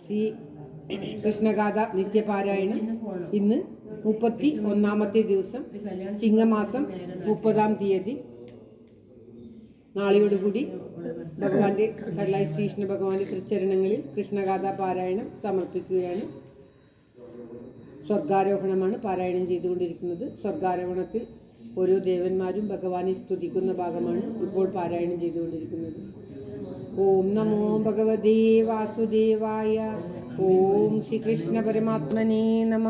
ശ്രീ കൃഷ്ണഗാഥ നിത്യപാരായണം ഇന്ന് 31ാമത്തെ ദിവസം, ചിങ്ങമാസം 30-ാം തീയതി. നാളെയോടുകൂടി ഭഗവാന്റെ കടലായി ശ്രീകൃഷ്ണ ഭഗവാന്റെ തൃച്ചരണങ്ങളിൽ കൃഷ്ണഗാഥ പാരായണം സമർപ്പിക്കുകയാണ്. സ്വർഗാരോഹണമാണ് പാരായണം ചെയ്തുകൊണ്ടിരിക്കുന്നത്. സ്വർഗാരോഹണത്തിൽ ഓരോ ദേവന്മാരും ഭഗവാനെ സ്തുതിക്കുന്ന ഭാഗമാണ് ഇപ്പോൾ പാരായണം ചെയ്തുകൊണ്ടിരിക്കുന്നത്. ഓം നമോ ഭഗവതേ വാസുദേവായ. ഓം ശ്രീകൃഷ്ണ പരമാത്മനേ നമ.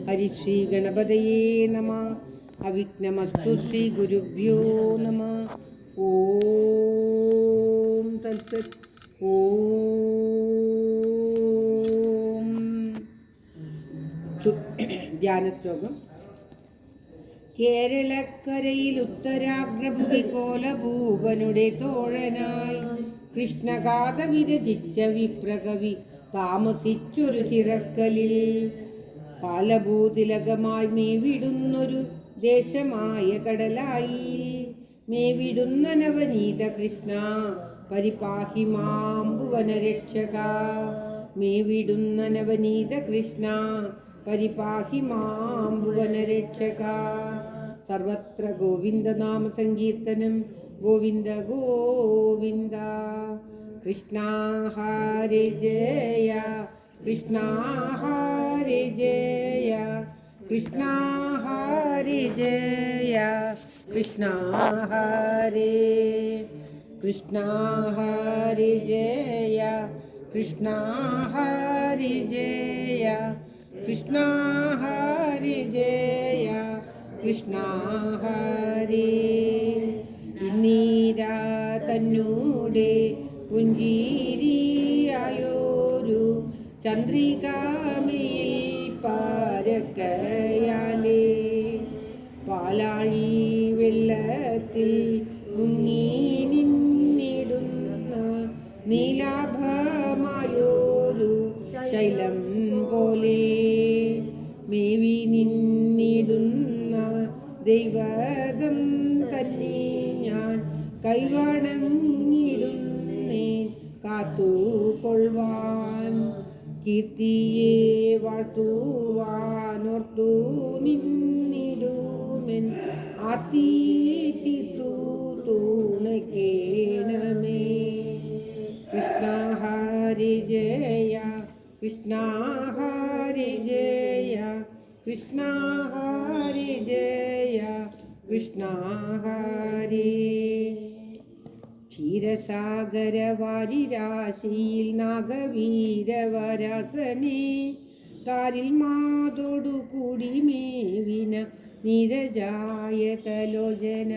ഹരിശ്രീ ഗണപതയേ നമ. അവിഘ്നമസ്തു ശ്രീ ഗുരുഭ്യോ നമ. ഓം തത്സത്. ഓം ധ്യാന ശ്ലോകം. കേരളക്കരയിൽ ഉത്തരാഗ്രഭുവി കോലഭൂപനുടെ തോഴനായി കൃഷ്ണഗാഥ വിരചിച്ച വിപ്രകവി താമസിച്ചൊരു ചിറക്കലിൽ പാലഭൂതിലകമായി മേവിടുന്നൊരു ദേശമായ കടലായി മേവിടുന്ന നവനീത കൃഷ്ണ പരിപാഹി മാം ഭുവനരക്ഷക. മേവിടുന്ന നവനീത കൃഷ്ണ പരിപാഹി മാം ഭുവനരക്ഷക. സർവത്ര ഗോവിന്ദ നാമ സങ്കീർത്തനം. ഗോവിന്ദ ഗോവിന്ദ. കൃഷ്ണ ഹരേ ജയ. കൃഷ്ണ ഹരേ ജയ. കൃഷ്ണ ഹരേ ജയ. കൃഷ്ണ ഹരേ. കൃഷ്ണ ഹരേ ജയ. കൃഷ്ണ ഹരേ ജയ. കൃഷ്ണ ഹരേ ജയ. കൃഷ്ണ ഹരേ. ഇന്നീരാ തന്നൂടെ പുഞ്ചിരിയായോരു ചന്ദ്രികാമയിൽ പാരക്കയാലേ പാലാഴി വെള്ളത്തിൽ മുങ്ങി നിന്നിടുന്ന നീലാഭമായോരു ശൈലം പോലെ മേവി നിന്നിടുന്ന ദൈവദം തന്നെ ഞാൻ കൈവണങ്ങിടുന്നേ കാത്തുകൊള്ളുവാൻ. കീർത്തിയെ വാഴ്ത്തുവാനോർത്തു നിന്നിടുമെൻ ആർത്തിയേറ്റിത്തു തുണയ്ക്കേണമേ. കൃഷ്ണ ഹരേ ജയ. കൃഷ്ണ ഹരേ ജയ. കൃഷ്ണ ഹരേ ജയ. കൃഷ്ണ ഹരേ. ക്ഷീരസാഗര വാരിരാശിയിൽ നാഗവീരവരാസനെ കാരിൽ മാതോടു കൂടി മേവിന നീരജായ തലോചന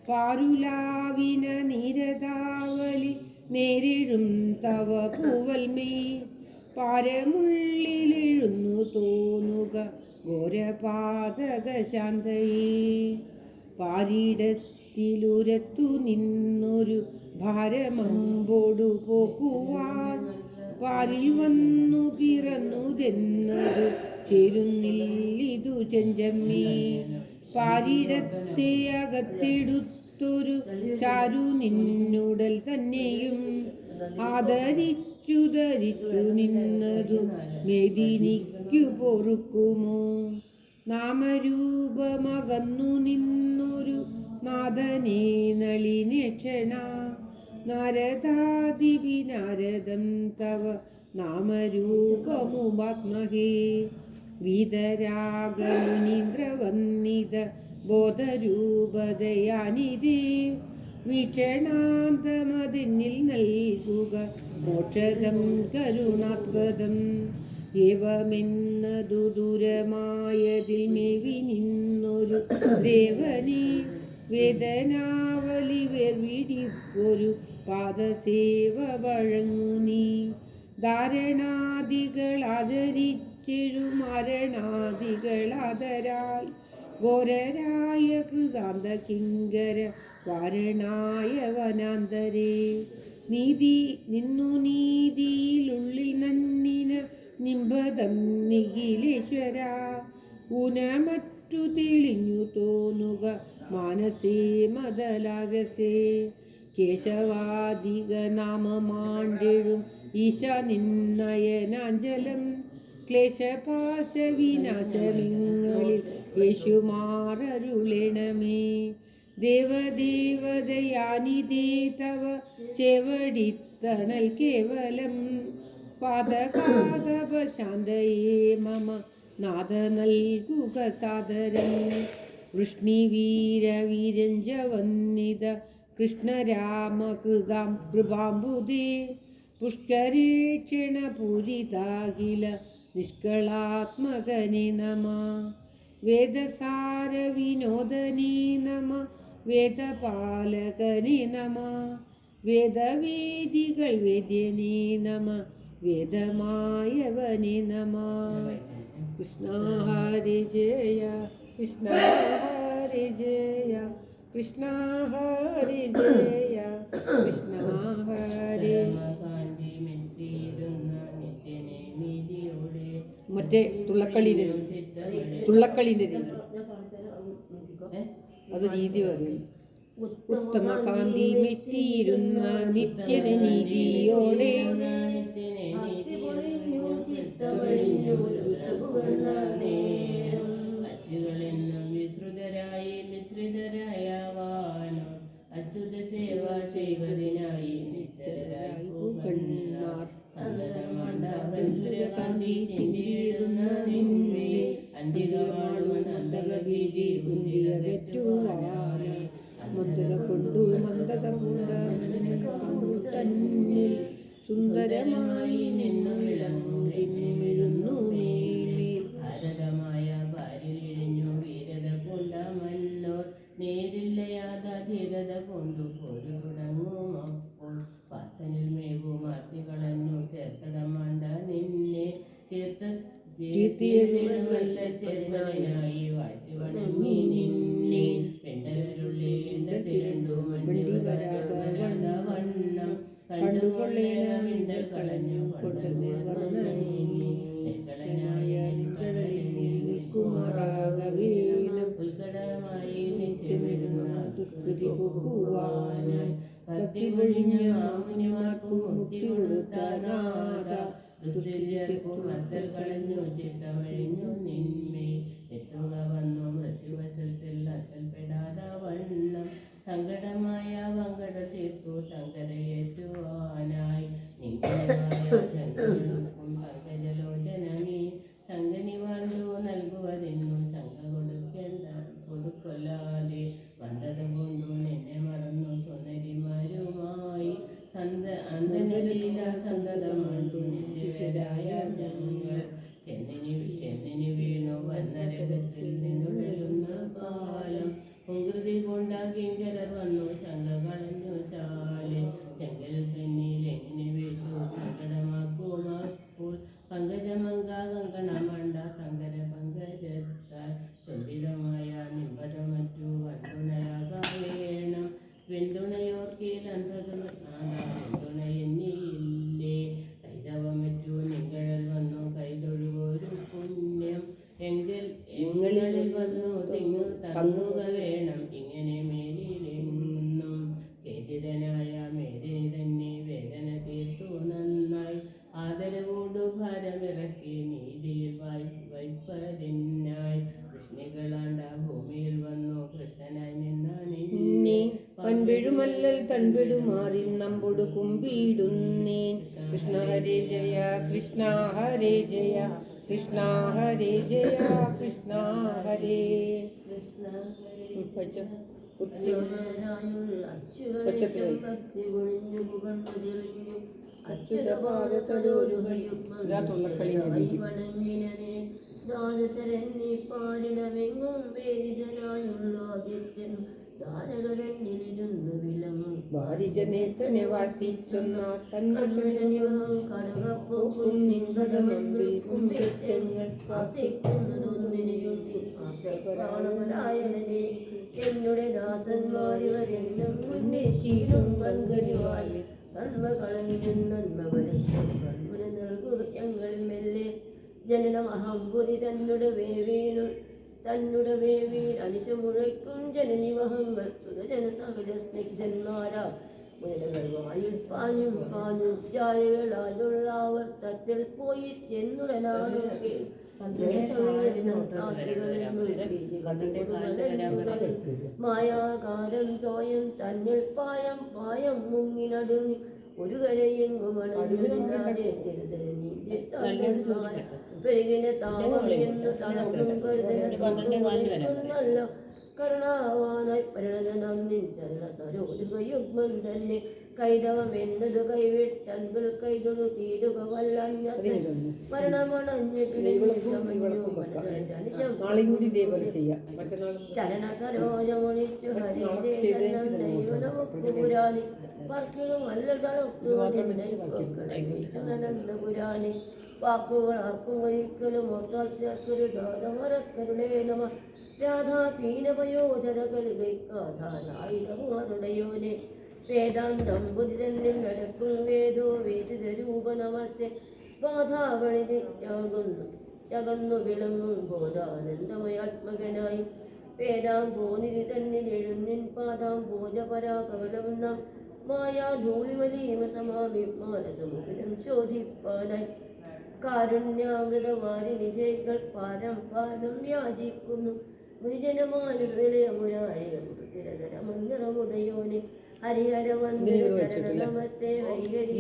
പാരുലാവിന നീരതാവലി നേരിടും തവ പൂവൽമേ പാരമുള്ളിലെഴുന്നു തോന്നുക ഘോരപാതക ശാന്തയേ. പാരിടത്തിലുരത്തു നിന്നൊരു ഭാരമമ്പോടു പോക്കുവാൻ പാരിൽ വന്നു പിറന്നുതെന്നതു ചേരുന്നില്ലിതു ചെഞ്ചമ്മേ. പാരിടത്തെ അകത്തെടുത്തൊരു ചാരു നിന്നുടൽ തന്നെയും ആദരിച്ചു ധരിച്ചു നിന്നതു മേദിനിക്കു പൊറുക്കുമോ. നാമരൂപമകന്നു നിന്നൊരു നാദനേ നളിനേക്ഷണ നാരദാദിവി നാരദം തവ നാമരൂപമുപാസ്മഹേ. വീതരാഗമുനീന്ദ്രവന്നിത ബോധരൂപദയാനിധേ വീക്ഷണാന്തമതിന്നിൽ നൽകുക മോക്ഷദം കരുണാസ്പദം. ഏവമെന്നതു ദൂരമായതിൽ മേവി നിന്നൊരു ദേവനെ വേദനാവലി വേർവിടിപ്പൊരു പാദസേവ വഴങ്ങു നീ. ധാരണാദികളാദരിച്ചെഴു മരണാദികളാദരാൽ ഘോരരായ കൃതാന്ത കിങ്കര വാരണായ വനാന്തരേ. നീതി നിന്നു നീതിയിലുള്ളിൽ നണ്ണിന നിമ്പതം നിഖിലേശ്വര ഊനമറ്റു തെളിഞ്ഞു തോന്നുക മാനസേ മദലാരസേ. കേശവാദിക നാമമാണ്ടെഴും ഈശ നിന്നയനാഞ്ചലം ക്ലേശപാശവിനാശമിങ്ങളിൽ യേശുമാറരുളണമേ. ദേവദേവതയാനിതേ തവ ചെവടിത്തണൽ കേവലം പാതകാതപശാന്തയേ മമ നാഥ നൽകുക സാദരം. വൃഷ്ണിവീരവിരഞ്ജവന്നിത കൃഷ്ണരാമകൃതാം കൃപാംബുദേ പുഷ്കരേക്ഷണപൂരിതാഖില നിഷ്കളാത്മകനെ നമ. വേദസാരവിനോദനേ നമ വേദപാലകനെ നമ. വേദവേദികൾ വേദ്യനേ നമ വേദമായവനെ നമ. കൃഷ്ണ ഹരി ജയ കൃഷ്ണ ഹരി ജയ കൃഷ്ണ ഹരി ജയ കൃഷ്ണ ഹരി. മറ്റേ തുള്ളക്കളീൻ്റെ രീതി അത് രീതി പറയും. ഉത്തമ കാന്തി മെറ്റിയിരുന്ന നിത്യന നീതിയോടെ അശുകളെന്നും മിശ്രിതരായ വാനോ അച്യുത സേവ ചെയ്വതിനായി നിശ്ചലരായി സന്തതമാണ്ടി ചിന്തിയിടുന്ന നിന്നെ അന്തികവാഴുവീതി കുന്തിയകറ്റുവാനായി മന്ദത കൊണ്ടു മന്ദത പൂണ്ട തന്നിൽ സുന്ദരമായി നിന്നു വിളങ്ങുന്നു മേൽ. ഭാരതമായ ഭാര്യയിഴിഞ്ഞു വീരത കൊണ്ട മന്നോർ നേരില്ലയാത ധീരത കൊണ്ടു പോരു തുടങ്ങുമപ്പോൾ വാസനിൽ മേവുമാർത്തി കളഞ്ഞു ചേർത്തടമാണ്ട നിന്നെ തീർത്തിയതിനായി വാഴ്ത്തി വണങ്ങി നിന്നെ പെണ്ടരുള്ളിൽ തിരണ്ടു മണ്ടി വരാത വണ്ണം കണ്ടുകൊള്ളേണം വിണ്ടൽ കളഞ്ഞു കൊണ്ടത് നിഷ്കളനായ നിൽക്കുമാറാകവേണം ഉത്കടമായി നിത്യമിടുന്ന ദുഷ്കൃതി പോകുവാനായി ഭക്തി പൊഴിഞ്ഞ മാമുനിമാർക്കു മുക്തി കൊടുത്താനാഥ ദുസ്തുല്യർക്കും മത്തൽ കളഞ്ഞു ചിത്തമഴിഞ്ഞു നിന്മേ എത്തുക വന്നു മൃത്യുവശത്തിൽ അത്തൽപ്പെടാത വണ്ണം സങ്കടമായ വങ്കട തീർത്തു തങ്കരയേറ്റുവാനായി നിങ്ങൾക്കും പങ്കജലോചന നീ ശങ്കനി വാണ്ടു നൽകുവതെന്നു ശങ്ക കൊടുക്കൊല്ലാതെ മന്ദത കൊണ്ടു നിന്നെ മറന്നു സുന്ദരിമാരുമായി അന്തനലീല സന്തതമാണ്ടു നിത്യരായ ഞങ്ങൾ ചെന്നിനി വീണു വന്നരകത്തിൽ നിന്നുടരുന്ന കാലം പൊങ്കൃതി കൊണ്ടാകിങ്കരർ വന്നു ശങ്ക കളഞ്ഞു ചാലെ ചെങ്കൽ പിന്നിൽ എങ്ങനെ വീട്ടു സങ്കടമാക്കുമാപ്പോൾ പങ്കജമങ്ക കങ്കണമണ്ട തങ്കര പങ്കജത്താൽ ചൊല്ലിതമായ നിമ്പതമറ്റു വന്തുണയാകേണം പിന്തുണയോർക്കിൽ പിന്തുണയെന്നിയില്ലേ കൈതവമറ്റു നിങ്ങളിൽ വന്നു കൈതൊഴുവൊരു പുണ്യം എങ്ങളിൽ വന്നു തങ്ങുക വേണം ഇങ്ങനെ മേലിലെന്നും ഖേദിതനായ മേദിനി തന്നെ വേദന തീർത്തു നന്നായി ആദരവോടു ഭാരമിറക്കി നീതിയിൽ വൈപ്പതിനായി കൃഷ്ണികളാണ്ട ഭൂമിയിൽ വന്നു കൃഷ്ണനായി നിന്ന നിന്നെ പൻപിഴുമല്ലൽ തൻപിടുമാറിൽ നമ്മോട് കുമ്പിടുന്നേൻ. കൃഷ്ണ ഹരേ ജയ കൃഷ്ണ ഹരേ ജയ കൃഷ്ണ ഹരേ ജയ കൃഷ്ണ ഹരേ കൃഷ്ണ ഭാരിജനേത്രനെ വാഴ്ത്തിച്ചൊന്ന കടകപ്പോക്കും നിൻപദമമ്പിൽ കുമ്പിറ്റങ്ങൾ എന്നുടെ ദാസന്മാരിവരെന്നും മുന്നേറ്റീരും പങ്കരുവായി നന്മ കളഞ്ഞും നന്മ വരച്ചും കൺമുന നൽകുക ഞങ്ങൾ മെല്ലെ ജനനം അഹംപുരി തന്നുടെ വേവീൻ അലിശമുഴയ്ക്കും ജനനിവഹങ്ങൾ സുരജന സഹജ സ്നിഗ്ധന്മാരാ മുതലുകൾ വായിൽ പാഞ്ഞും പാഞ്ഞും ചായകളാലുള്ള ആവർത്തത്തിൽ പോയി ചെന്നുടനാണ് മായാകാരം തോയം തന്നിൽ പായം പായം മുങ്ങിനടുങ്ങി ഒരു കരയെങ്ങും പെരുകിന താപം എന്ന് തളർന്നും കരുതല്ല കരുണാവാനായി പരിണതനം നിൻ ചരണ സരോരുകയുഗ്മം തന്നെ കൈതവം എന്നത് കൈവിട്ടൻപിൽ കൈതൊഴു തീരുക വല്ലഞ്ഞ മരണമണഞ്ഞ് ചരണ സരോജമൊഴിച്ചു ഹരിപുരാണി പർക്കിലും നല്ല തളർത്തുവാനി വാക്കുകൾ ആർക്കും ഒരിക്കലും ഒത്താൽ ചേർക്കൊരു ദോതമരക്കരുടെ നമ രാധാ പീനവയോധര കരുകൈക്കാധാരായുധമാരുടയോനെ വേദാന്തം ബുദ്ധിതന്നിൽ നടക്കും വേദോ വേദിത രൂപ നമസ്തേ ബാധാവണി യകന്നു വിളങ്ങും ബോധാനന്ദമയാത്മകനായി വേദാംബോനിധി തന്നിൽ എഴുന്നിൻ പാദാം ഭോജപരാകവലം നാം മായാധൂളിമലീമ സമാമി മാനസമുഖിതം ശോധിപ്പാനായി കാരുണ്യാമൃതവാരിണി ജൈകൾ പാരം പാരം യാചിക്കുന്നു മുനിജനമാനസരമുരായമുടയോനെ ഹരിഹര നമസ്തേ ഹരിഹരി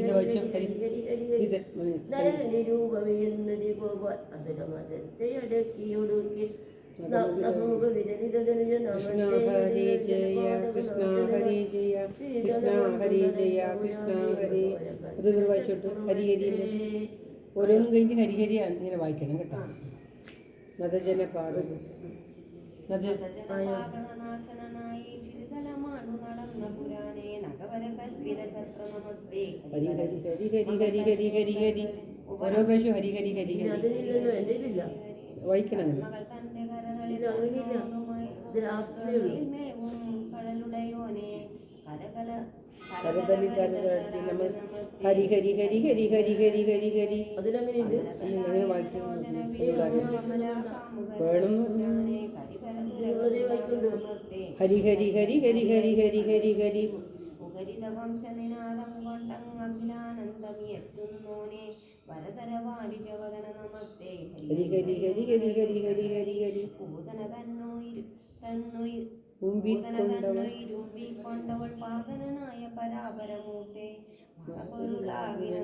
നരഹരി രൂപമെന്നതി ഗോപാൽ അസുരമതത്തെ അടക്കിയൊടുക്കി കൃഷ്ണ ഹരി ജയ കൃഷ്ണ ഹരി ജയ കൃഷ്ണ ഹരി ജയ കൃഷ്ണ ഹരി അത് വായിച്ചോട്ട് ഹരി ഹരി ഓരോന്നും കഴിഞ്ഞ് ഹരി ഹരി ഇങ്ങനെ വായിക്കണം കേട്ടോ നദജന പാടുക ഹരി ഹരി ഹരി ഹരി ഹരി ഹരി ഹരി ഹരി ഓരോ പ്രാവശ്യം ഹരി ഹരി ഹരി ഹരി വായിക്കണം കരതലി കരതലി നമ്മൾ ഹരി ഹരി ഹരി ഹരി ഹരി ഹരി ഹരി ഹരി അങ്ങനെ വായിക്കണം ഹരി ഹരി ഹരി ഹരി ഹരി ഹരി ഹരി ഹരി വംശനിനാദം കൊണ്ടങ്ങാനന്ദമിയെത്തുന്നോനെ വരതരവാരി ജഗദന നമസ്തേ ഹരി ഹരി ഹരി ഹരി ഹരി ഹരി ഹരി ഹരി പൂതന തന്നുയിർ കൊണ്ടവൾ പാതനായ പരാപരമൂർത്തെ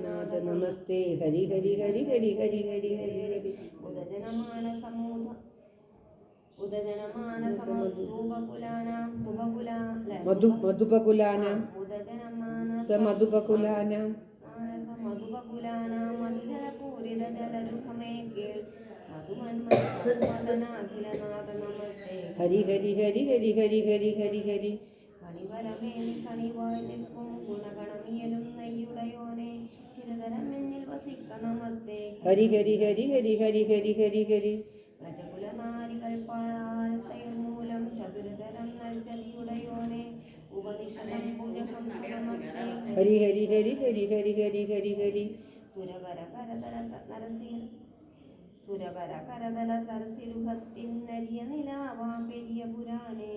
നാഥ നമസ്തേ ഹരി ഹരി ഹരി ഹരി ഹരി ഹരി ഹരി ഹരി മധുപകുലാനാം സമധുപകുലാനാം മധുജലപൂരിത ജലരുഹമേ കേൾ ഹരി ഹരി ഹരി ഹരി ഹരി ഹരി ഹരി ഹരി കണിവരമേനി കണിവായി നിൽക്കും ഗുണഗണമിയലും നെയ്യുടയോനെ ചിരതരമെന്നിൽ വസിക്ക നമസ്തേ ഹരി ഹരി ഹരി ഹരി ഹരി ഹരി ഹരി ഹരി പ്രജകുലനാരികൾ പാൽ തൈർമൂലം ചതുരതരം നൽചതിയുടയോനെ ഉപനിഷദം പൂജകം നമസ്തേ ഹരി ഹരി ഹരി ഹരി ഹരി ഹരി ഹരി ഹരി സുരവര കരതല സരസിരുഹത്തിൻ നരിയ നിലാവാം പെരിയ പുരാനെ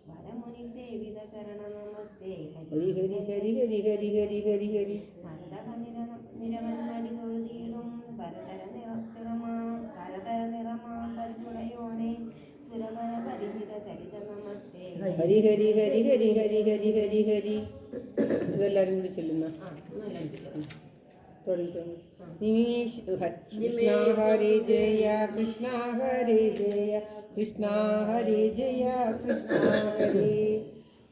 വരമുനി സേവിത ചരണ നമസ്തേ ഹരി ഹരി ഹരി ഹരി ഹരി ഹരി ഹരി ഹരി ഭരതക നിരവന്നടി തൊഴുതിയിടും ഭരതര നിറമാം പരിചുടയോനെ സുരവര പരിചിത ചരിത നമസ്തേ ഹരി ഹരി ഹരി ഹരി ഹരി ഹരി ഹരി ഹരി ഇതെല്ലാരും കൂടി ചെല്ലുന്ന കൃഷ്ണ ഹരി ജയ കൃഷ്ണ ഹരി ജയ കൃഷ്ണ ഹരി ജയ കൃഷ്ണ ഹരി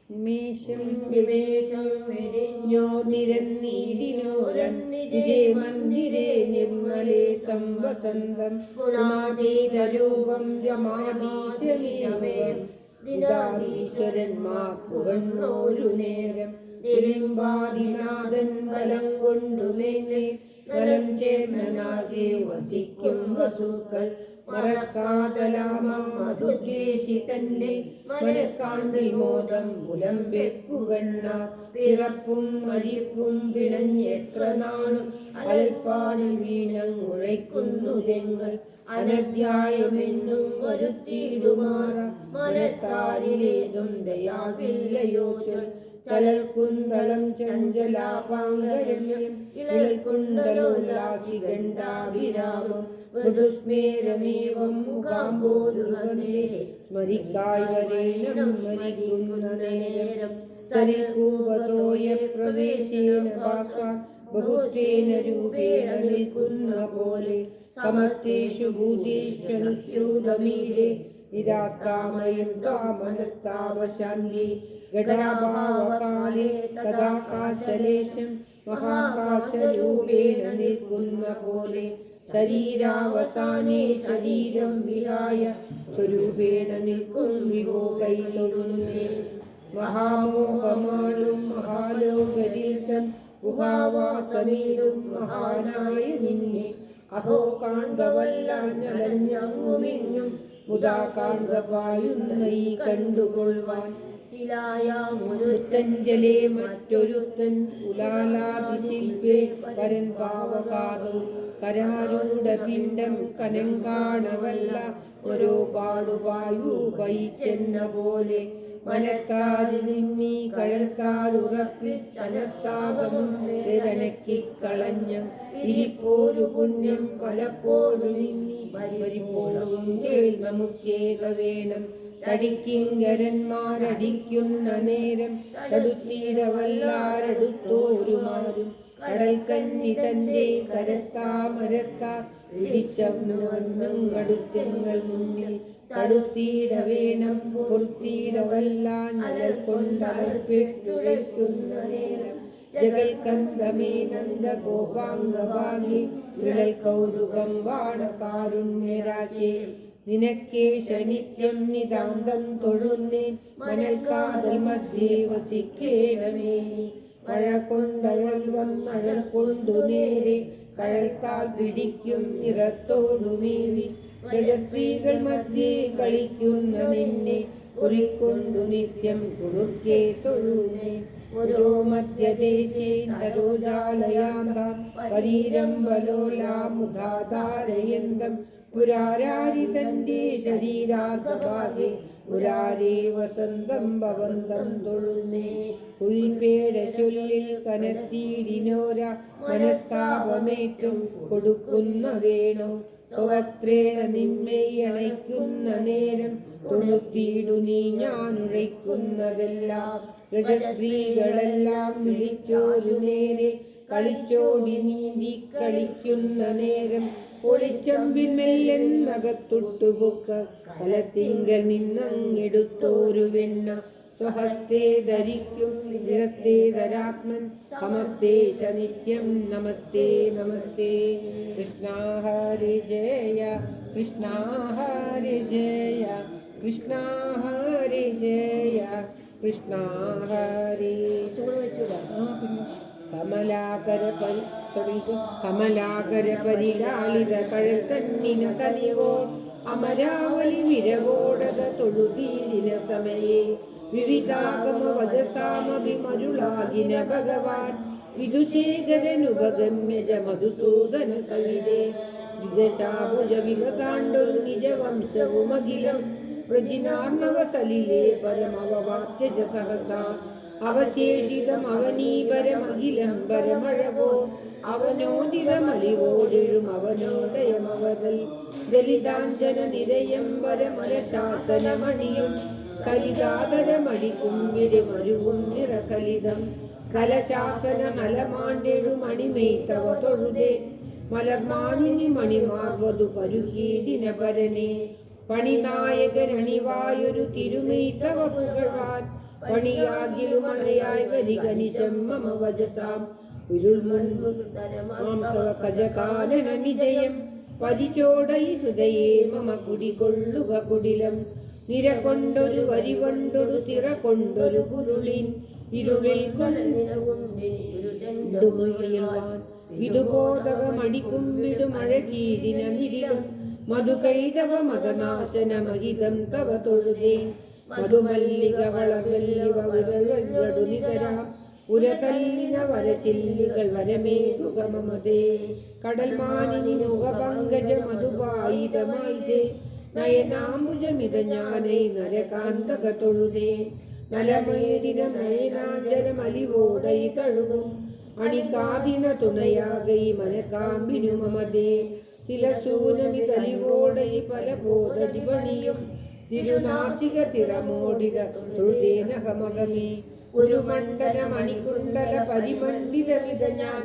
നിമേഷം വിവേശം വെടിഞ്ഞോ നിരന്നീടിനോരന്നിജേ മന്ദിരേ നിർമ്മലേ സംവസന്തം ഗുണാതീതരൂപം രമാധീശമേയം ദിനാധീശ്വരന്മാർ പുകഴ്ന്നോരു നേരം ദിലിംബാദിനാഥൻ ബലം കൊണ്ടുമേന്നെ ബലം ചേർന്നനാകെ വസിക്കും വസുക്കൾ മറക്കാതലാമം മധുദ്വേഷി തന്നെ മനക്കാണ്ടിൽ മോദം പുലമ്പെപ്പുകണ്ണ പിറപ്പും മരിപ്പും പിണഞ്ഞെത്ര നാളും അൽപ്പാടിൽ വീണങ്ങുഴയ്ക്കുന്നു തെങ്ങൾ അനധ്യായമെന്നും വരുത്തിയിടുമാറ മനത്താരിലേതും ദയാവില്ലയോ ചൊൽ ചലൽകുന്തളം ചഞ്ചലാപാംഗരമ്യം ഇളൽകുണ്ടലോല്ലാസിഗണ്ഡാഭിരാമം മൃദുസ്മേരമേവം മുഖാംബോരുഹനേ സ്മരിക്കായ് വരേണം മരിക്കുന്ന നേരം സരിൽകൂപതോയ പ്രവേശേന ഭാസ്വാൻ ബഹുത്വേന രൂപേണ നിൽക്കുന്ന പോലെ സമസ്തേഷു ഭൂതേഷ്വനുസ്യൂതമീരേ നിരാസ്താമയം ത്വാമനസ്താവശാന്തി ഘടാഭാവകാലേ തദാകാശലേശം മഹാകാശരൂപേണ നിൽക്കുന്ന പോലെ ശരീരാവസാനേ ശരീരം വിഹായ സ്വരൂപേണ നിൽക്കും വിവോ കൈതൊഴുന്നേ മഹാമോഹമാളും മഹാലോകരീർത്തൻ ഗുഹാവാസമീടും മഹാനായ നിന്നെ അഹോ കാൺകവല്ലാഞ്ഞലഞ്ഞങ്ങുമിങ്ങും മുതാ കാൺകപായുന്ന ഈ കണ്ടുകൊള്ളുവാൻ ശിലായാമൊരുത്തഞ്ചലേ മറ്റൊരുത്തൻ ഉലാലാതിശില്പേ പരൻ പാവകാതം കരാരൂഢ പിണ്ഡം കനം കാണവല്ല ഓരോ പാടുപായു പയിച്ചെന്ന പോലെ മനത്താരിമ്മി കഴൽത്താലുറപ്പിച്ചനത്താകമും രനക്കിക്കളഞ്ഞ ഇരിപ്പോരു പുണ്യം പലപ്പോഴും ഇന്നി വരിപ്പോഴും കേൾ നമുക്കേക വേണം തടിക്കിങ്കരന്മാരടിക്കുന്ന നേരം തടുത്തിടവല്ലാരടുത്തോരുമാരും കടൽ കന്നി തന്റെ കരത്താമരത്താ പിടിച്ചടുത്തെങ്ങൾ മുന്നിൽ തടുത്തിട വേണം പൊറുത്തിടവല്ലാഞ്ഞൽ കൊണ്ടവൾ പെട്ടുഴയ്ക്കുന്ന നേരം ജഗൽക്കന്ദമേ നന്ദ ഗോപാംഗഭാഗി വിളൽ കൗതുകം വാണകാരുണ്യരാശേ നിനക്കേശ നിത്യം നിതാന്തം തൊഴുന്നേൻ മനൽക്കാതൽ മധ്യേ വസിക്കേണമേ നീ മഴ കൊണ്ടഴൽ വന്നഴൽ കൊണ്ടു നേരെ കഴൽക്കാൽ പിടിക്കും നിറത്തോടുമേവി രജസ്ത്രീകൾ മധ്യേ കളിക്കുന്ന നിന്നെ കുറിക്കൊണ്ടു നിത്യം കുറുക്കേ തൊഴുന്നേ ഓരോ മധ്യദേശേ നരോജാലയാന്താം പരീരംബലോലാമുധാതാരയന്തം പുരാരാരി തന്റെ ശരീരാർദ്ധഭാഗേ പുരാരേ വസന്തം ഭവന്തം തൊഴുന്നേ കുയിൽപേട ചൊല്ലിൽ കനത്തീടിനോര മനസ്താപമേറ്റും കൊടുക്കുന്ന വേണോ സ്വത്രേണ നിന്മയണയ്ക്കുന്ന നേരം തൊഴുത്തിയിടു നീ ഞാനുഴയ്ക്കുന്നതെല്ലാം രജസ്ത്രീകളെല്ലാം വിളിച്ചോരു നേരെ കളിച്ചോടി നീന്തി കളിക്കുന്ന നേരം ഒളിച്ചമ്പിന്മെല്ലെന്നകത്തൊട്ടുപൊക്ക കലത്തിങ്കൽ നിന്നങ്ങെടുത്തോരു വെണ്ണ സ്വഹസ്തേ ധരിക്കും ഗൃഹസ്ഥേ ധരാത്മൻ സമസ്തേശ നിത്യം നമസ്തേ നമസ്തേ കൃഷ്ണ ഹരി ജയ കൃഷ്ണ ഹരി ജയ കൃഷ്ണ ഹരി ജയ കൃഷ്ണ ഹരി കമലാകര പരിലാളിത കഴൽ തന്നിന കനിവോ അമരാവലി വിരവോടക തൊഴുതീലിന സമയേ വിവിധാഗമ വജസാമഭിമരുളാകിന ഭഗവാൻ വിദുശേഖരനുപഗമ്യജ മധുസൂദന സവിതേ വിദശാഭുജ വിമതാണ്ടൊരു നിജവംശവുമഖിലം വൃജിനാർണവസലിലേ പരമവവാപ്യജ സഹസാ അവശേഷിതം അവനീപരമഖിലം പരമഴകോ അവനോദിതമലിവോടിഴും അവനോദയമവതൽ ദലിതാഞ്ജന നിരയം പരമലശാസനമണിയും കലിതാതരമടിക്കും വിടിമരുവും നിറകലിതം കലശാസന മലമാണ്ടെഴുമണിമേത്തവ തൊഴുതേ മലർമാനിനി മണിമാർവതു പരുകീടിന പരനെ പണിനായകരണിവായൊരു തിരുമെയ്ത്തവ പുകഴ്വാൻ പണിയാകിലുമണയായി വരികനിശം മമ വജസാം ഉരുൾ മുൻപ് തവ കജകാനന നിജയം പരിചോടൈ ഹൃദയേ മമ കുടികൊള്ളുക കുടിലം നിര കൊണ്ടൊരു വരി കൊണ്ടൊരു തിറ കൊണ്ടൊരു കുരുളിൻ ഇരുളിൽ കൊണ്ടുമുയൽവാൻ വിടുബോധകമടിക്കുമ്പിടുമഴകീടിന നിരിലും മധുകൈതവ മതനാശനമഹിതം തവ തൊഴുതേൻ മധുമല്ലിക വളവല്ലിവടുനിതരാം ഉരതല്ലിന വരചില്ലികൾ വരമേതുകമമതേ കടൽമാനിനി മുഖപങ്കജ മധുപായിതമായിതേ നയനാംബുജമിത ജ്ഞാനൈ നരകാന്തക തൊഴുതേ നലമേടിന നയനാഞ്ജലമലിവോടൈ തഴുകും അണികാതിന തുണയാകൈ മനക്കാമ്പിനു മമതേ തിലസൂനമി തലിവോടൈ പല ബോധടി പണിയും തിരുനാസിക തിറമോടിക തൊഴുതേനകമകമേ ഒരു മണ്ഡല മണികുണ്ടല പരിമണ്ഡിതമിത ഞാൻ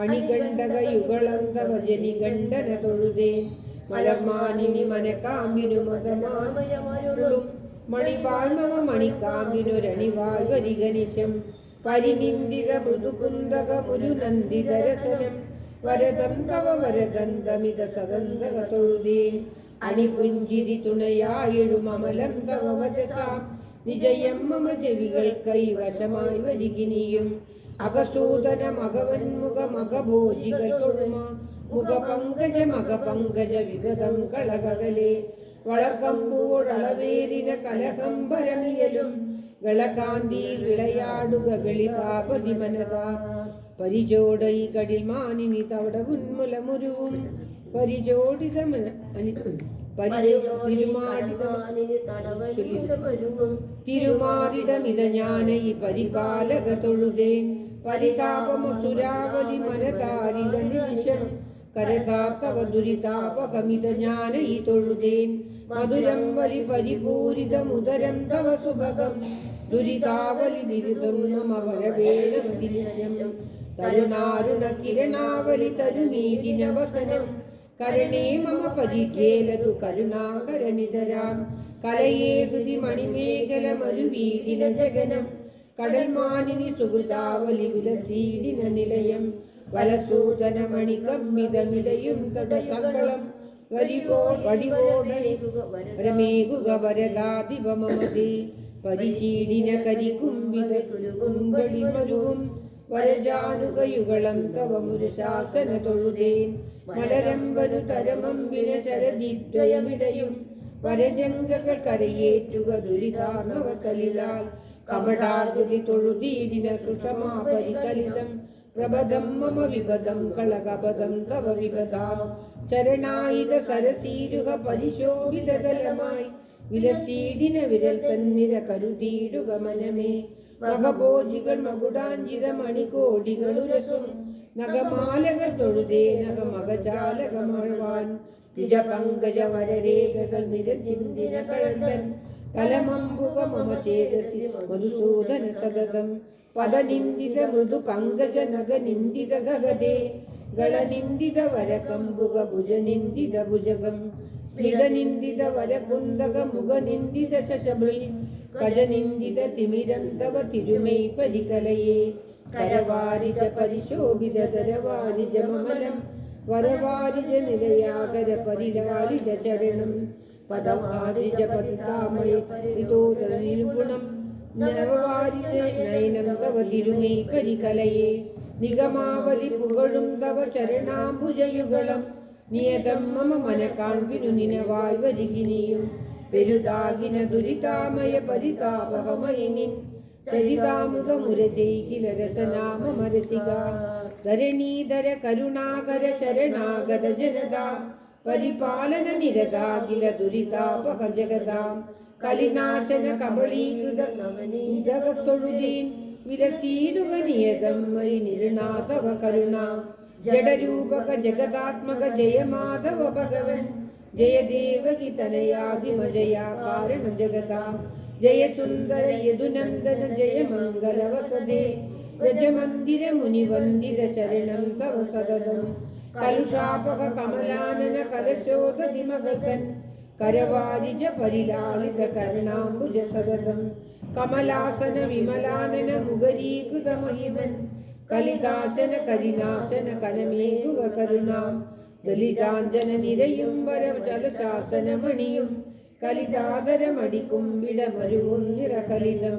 അണികണ്ഡക യുഗളന്തവ ജനികണ്ഠന തൊഴുതേൻ മലർമാനിനി മനക്കാമ്പിനു മതമാമയമാരുളും മണിപാൽമമ മണിക്കാമ്പിനൊരണിവായ് വരികനിശം പരിനിന്ദിത മൃദുകുന്ദക മുരുനന്ദിതരസനം വരദം തവ വരദന്തമിത സദന്തക തൊഴുതേൻ അണിപുഞ്ചിരി തുണയായിടുമമലം തവ വചസാം വിജയം മമ ചെവികൾ കൈവശമായി വരികിനിയും അകസൂദന മകവന്മുഖ മകഭോജികൾ തൊഴുമ മുഖപങ്കജ മകപങ്കജ വിഗതം കളകകലേ വളർക്കമ്പോഴളവേരിന കലകംബരമിയലും ഗളകാന്തി വിളയാടുക ഗളിതാപതി മനതാ പരിചോടൈ കടിൽ മാനിനി തവട ഉന്മുലമുരുവും പരിചോടിത തിരുമാറിടമിത ഞാനൈ പരിപാലക തൊഴുതേൻ പരിതാപമസുരാവലി മനതാരിത നിമിഷം കരതാർത്തവ ദുരിതാപകമിത ഞാനൈ തൊഴുതേൻ മധുരം വലി പരിപൂരിതമുദരം തവ സുഭഗം ദുരിതാവലി ബിരുദം മമ വരവേണമതിനിശം തരുണാരുണ കിരണാവലി തരുമീടിന വസനം കരണേ മമ പരിഖേലതു കരുണാകരനിതരാം കലയേ ഹൃദി മണിമേഖല മരുവീടിന ജഗനം കടൽമാനിനി സുഹൃതാവലി വിലസീടിന നിലയം വലസൂദന മണികമ്മിതമിടയും തടതങ്കളം വടിവോടണിമേകുക വരദാദിവമമതേ പരിചീടിന കരികുംബിത കുരുകുംബളി മരുവും വരജാനുകയുഗളം തവ മുരുശാസന തൊഴുതേൻ മലരമ്പനു തരമമ്പിന ശരദിദ്വയമിടയും വരജംഗകൾ കരയേറ്റുക ദുരിതാർണവസലിലാൽ കപടാകുതി തൊഴുതീടിന സുഷമാ പരികലിതം പ്രബദം മമ വിപദം കളകപദം തവ വിപദാം ചരണായിത സരസീരുക പരിശോഭിതലമായി വിലസീടിന വിരൽ തന്നിര കരുതീടുക മനമേ മകഭോജികൾ മകുടാഞ്ചിത മണികോടികളുരസും നഗമാലകൾ തൊഴുതേ നഗമകജാലകമഴവാൻ നിജ പങ്കജ വരരേഖകൾ നിരചിന്തിന കഴന്തൻ തലമമ്പുക മമ ചേതസി മധുസൂദന സതതം പദനിന്ദിത മൃദു പങ്കജ നഗനിന്ദിത ഗഗദേ ഗളനിന്ദിത വരകമ്പുക ഭുജനിന്ദിത ഭുജകം സ്മിതനിന്ദിത വരകുന്ദക മുഖനിന്ദിത ശശബൃ കജനിന്ദിത തിമിരന്തവ തിരുമൈ പരികലയേ കരവാരിജ പരിശോഭിത ദരവാരിജ മമലം വരവാരിജ നിലയാകര പരിലാളിത ചരണം പദവാരിജ പതിതാമയ പരിതോദര നിർഗുണം നവവാരിജ നയനം തവ തിരുമൈ പരികലയേ നിഗമാവലി പുകഴും തവ ചരണാംബുജയുഗളം നിയതം മമ മനകാൺപിനു നിനവായ് വരികിനിയും പെരുതാകിന ദുരിതാമയ പരിതാപകമയിനിൻ ചരിതാമുഖമുരചൈകില രസനാമ മരസിക ധരണീധര കരുണാകര ശരണാഗത ജനതാ പരിപാലന നിരതാകില ദുരിതാപക ജഗതാം കലിനാശന കബളീകൃത നവനീതകത്തൊഴുതീൻ വിലസീടുക നിയതം മരി നിർണാതവ കരുണ ജഡരൂപക ജഗദാത്മക ജയ മാധവ ഭഗവൻ ജയ ദേവകി തനയാദിമ ജയാ കാരണ ജഗതാം ജയ സുന്ദര യദുനന്ദന ജയ മംഗല വസദേ വ്രജമന്ദിര മുനിവന്ദിത ശരണം തവ സതതം കലുഷാപക കമലാനന കലശോദതിമകൻ കരവാരിജ പരിലാളിത കരുണാംബുജ സതതം കമലാസന വിമലാനന മുഖരീകൃത മഹിമൻ കലിദാസന കരിനാശന കനമേകുക കരുണാം ദലിതാഞ്ജന നിരയും വരശലശാസന മണിയും കലിതാകരമടിക്കുംബിടമരുവും നിറകലിതം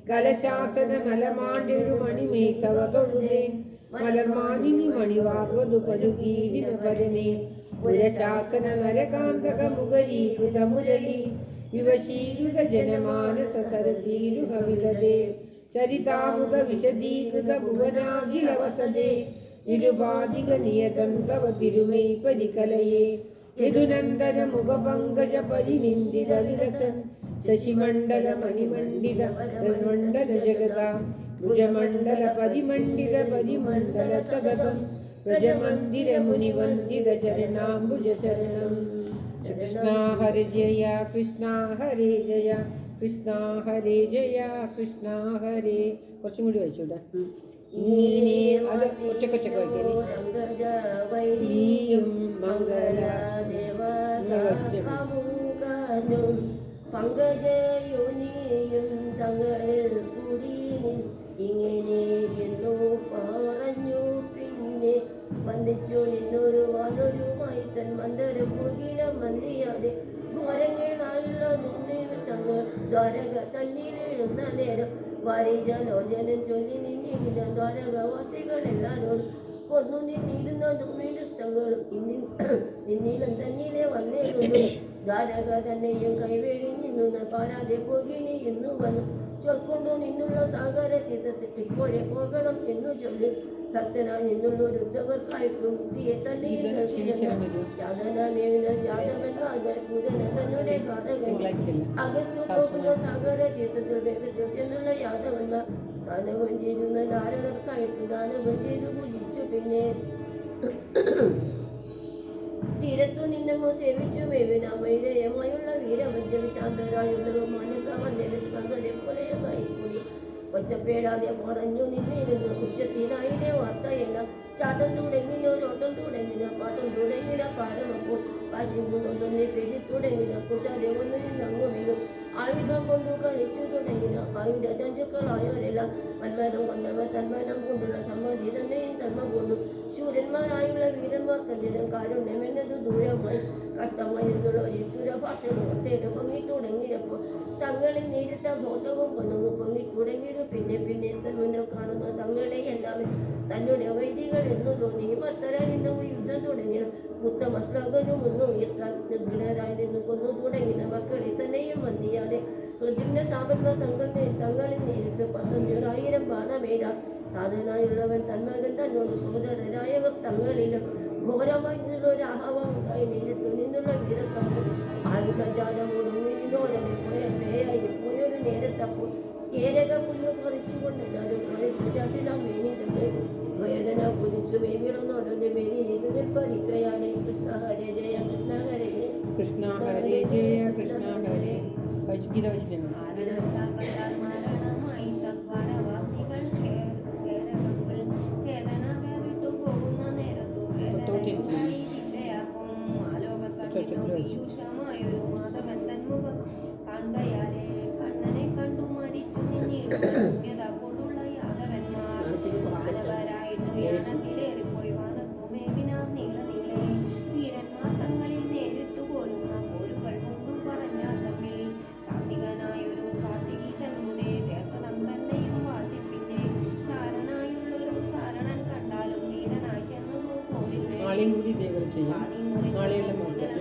കലശാസന മലമാണ്ടെഴുമണിമേ തവ തൊഴുതേൻ മലർമാനിനി മണിവാർവതു പരുകീടിന പരനെ പുരശാസന നരകാന്തക മുഖരീകൃത മുരളി വിവശീകൃത ജനമാനസ സരസീരുഹ വിലതേ ചരിതാമുഖ വിശദീകൃത ഭുവനാഖില വസതേ നിരുപാധിക നിയതം തവ തിരുമൈ പരികലയേ യദുനന്ദന മുഖപങ്കജ പരിനിന്ദിത വിലസൻ ശശിമണ്ഡല മണിമണ്ഡിത മണ്ഡല ജഗതാം ഭുജമണ്ഡല പരിമണ്ഡിത പരിമണ്ഡല സഗതം വ്രജമന്ദിര മുനിവന്ദിത ചരണാംബുജ ശരണം. കൃഷ്ണ ഹരി ജയ കൃഷ്ണ ഹരി ജയ കൃഷ്ണ ഹരി ജയ കൃഷ്ണ ഹരി. കുറച്ചും കൂടി വായിച്ചൂടെ? ഇങ്ങനെ അത് ഒറ്റക്കൊറ്റക്ക് വായിക്കാനേ. മംഗള പങ്കജയോനിയും തങ്ങളിൽ കൂടി ഇങ്ങനെ എന്നു പറഞ്ഞു. പിന്നെ വന്നിച്ചു നിന്നൊരു വാനൊരുമായി തൻ മന്ദരം മുകില മന്ദിയാതെ ഘോരങ്ങളായുള്ള തങ്ങൾ ദ്വാരക തന്നിലിടുന്ന നേരം വാരിജലോചനം ചൊല്ലി നിന്നിരുന്ന ദ്വാരകവാസികളെല്ലാരോടും കൊന്നു നിന്നിടുന്ന ദുർനിരുത്തങ്ങളും നിന്നിലും തന്നിലെ വന്നിടുന്നു. ദ്വാരക തന്നെയും കൈവേടി നിന്നുന്ന പാരാതെ പോകിനി എന്നു വന്നു ചൊൽക്കൊണ്ടു നിന്നുള്ള സാഗര ചിത്രത്തിൽ ഇപ്പോഴേ പോകണം എന്നു ചൊല്ലി ഭക്തനായി നിന്നുള്ള രുദ്ധവർക്കായിട്ടും ബുദ്ധിയെ തന്നെ അഗസ്ത്യ സാഗര തീർത്ഥത്തിൽ വേഗത്തിൽ ചെന്നുള്ള യാദവന്മാർ ദാനവം ചെയ്യുന്ന ധാരണർക്കായിട്ട് ദാനവം ചെയ്തു പൂജിച്ചു. പിന്നെ തീരത്തു നിന്നങ്ങോ സേവിച്ചു മേവിനാമയുള്ള വീരഭദ്ര ശാന്തരായുള്ളവ മാനസവന്ദരെ പോലെയായി കൂടി ഒച്ചപ്പേടാതെ പറഞ്ഞു നിന്നിരുന്നു. ഉച്ചത്തിനായിരെ വാർത്തയെല്ലാം ചാട്ടം തുടങ്ങിനോ ചോട്ടം തുടങ്ങിന പാട്ടം തുടങ്ങിന പാരമപ്പോൾ കാശിമ്പുകൊണ്ടൊന്നെ പേശി തുടങ്ങിന കുശാതെ ഒന്ന് നിന്നങ്ങു വീഴും. ആയുധം കൊണ്ടു കളിച്ചു തുടങ്ങിന ആയുധ ചഞ്ചുക്കളായവരെല്ലാം മന്മഥം കൊണ്ടവർ തന്മനം കൊണ്ടുള്ള സമ്മതി തന്നെയും തന്മ കൊണ്ടു. ശൂരന്മാരായുള്ള വീരന്മാർക്കെതിരും കാരുണ്യമെന്നത് ദൂരമായി കഷ്ടമായി എന്നുള്ള ഒരിത്തുര ഭാഷകൾ ഒട്ടേറെ പൊങ്ങി തുടങ്ങിയപ്പോൾ തങ്ങളിൽ നേരിട്ട ദോഷവും പൊന്നു പൊങ്ങി തുടങ്ങിയത്. പിന്നെ പിന്നെ മുന്നിൽ കാണുന്ന തങ്ങളെ എല്ലാവരും തങ്ങളുടെ വൈദികൾ എന്നു തോന്നി. ഭക്തരായി നിന്ന് യുദ്ധം തുടങ്ങിയ ഉത്തമ ശ്ലോകനും ഒന്ന് ഉയർത്താൻ നിർഗുണരായി നിന്ന് കൊന്നു തുടങ്ങിയ മക്കളെ തന്നെയും വന്നിയാതെ പ്രദ്യുമ്ന സാപന്മാർ തങ്ങളിൽ നേരിട്ട് 1,500 ബാണമേത താതനായുള്ളവൻ തന്മകൻ തന്നോട് സഹോദരരായവർ തങ്ങളിലും ഘോരമായി നിന്നുള്ള ഒരു ആഹവം ഉണ്ടായി നേരിട്ടു നിന്നുള്ള വീരത്തപ്പോൾ ആയുധജാലമോടൊന്നു നിന്നോരനെ പേയായി പോയൊരു നേരത്തപ്പോൾ ഏരക പുല്ല് പറിച്ചുകൊണ്ട് എല്ലാവരും പറിച്ചു ചാട്ടിലാം മേനിന്റെ വേദന കുതിച്ചു മേവിടുന്നോരൊന്ന് മേനി നീതു നിൽപ്പതിക്കയാലേ. കൃഷ്ണ ഹരേ ജയ കൃഷ്ണ ഹരേ ജയ കൃഷ്ണ ഹരേ ജയ കൃഷ്ണ ഹരേ. ഗീത വച്ചിട്ടുണ്ട്. നാളെയും കൂടി ഇതേപോലെ ചെയ്യാം. നാളെയെല്ലാം മാറ്റാം.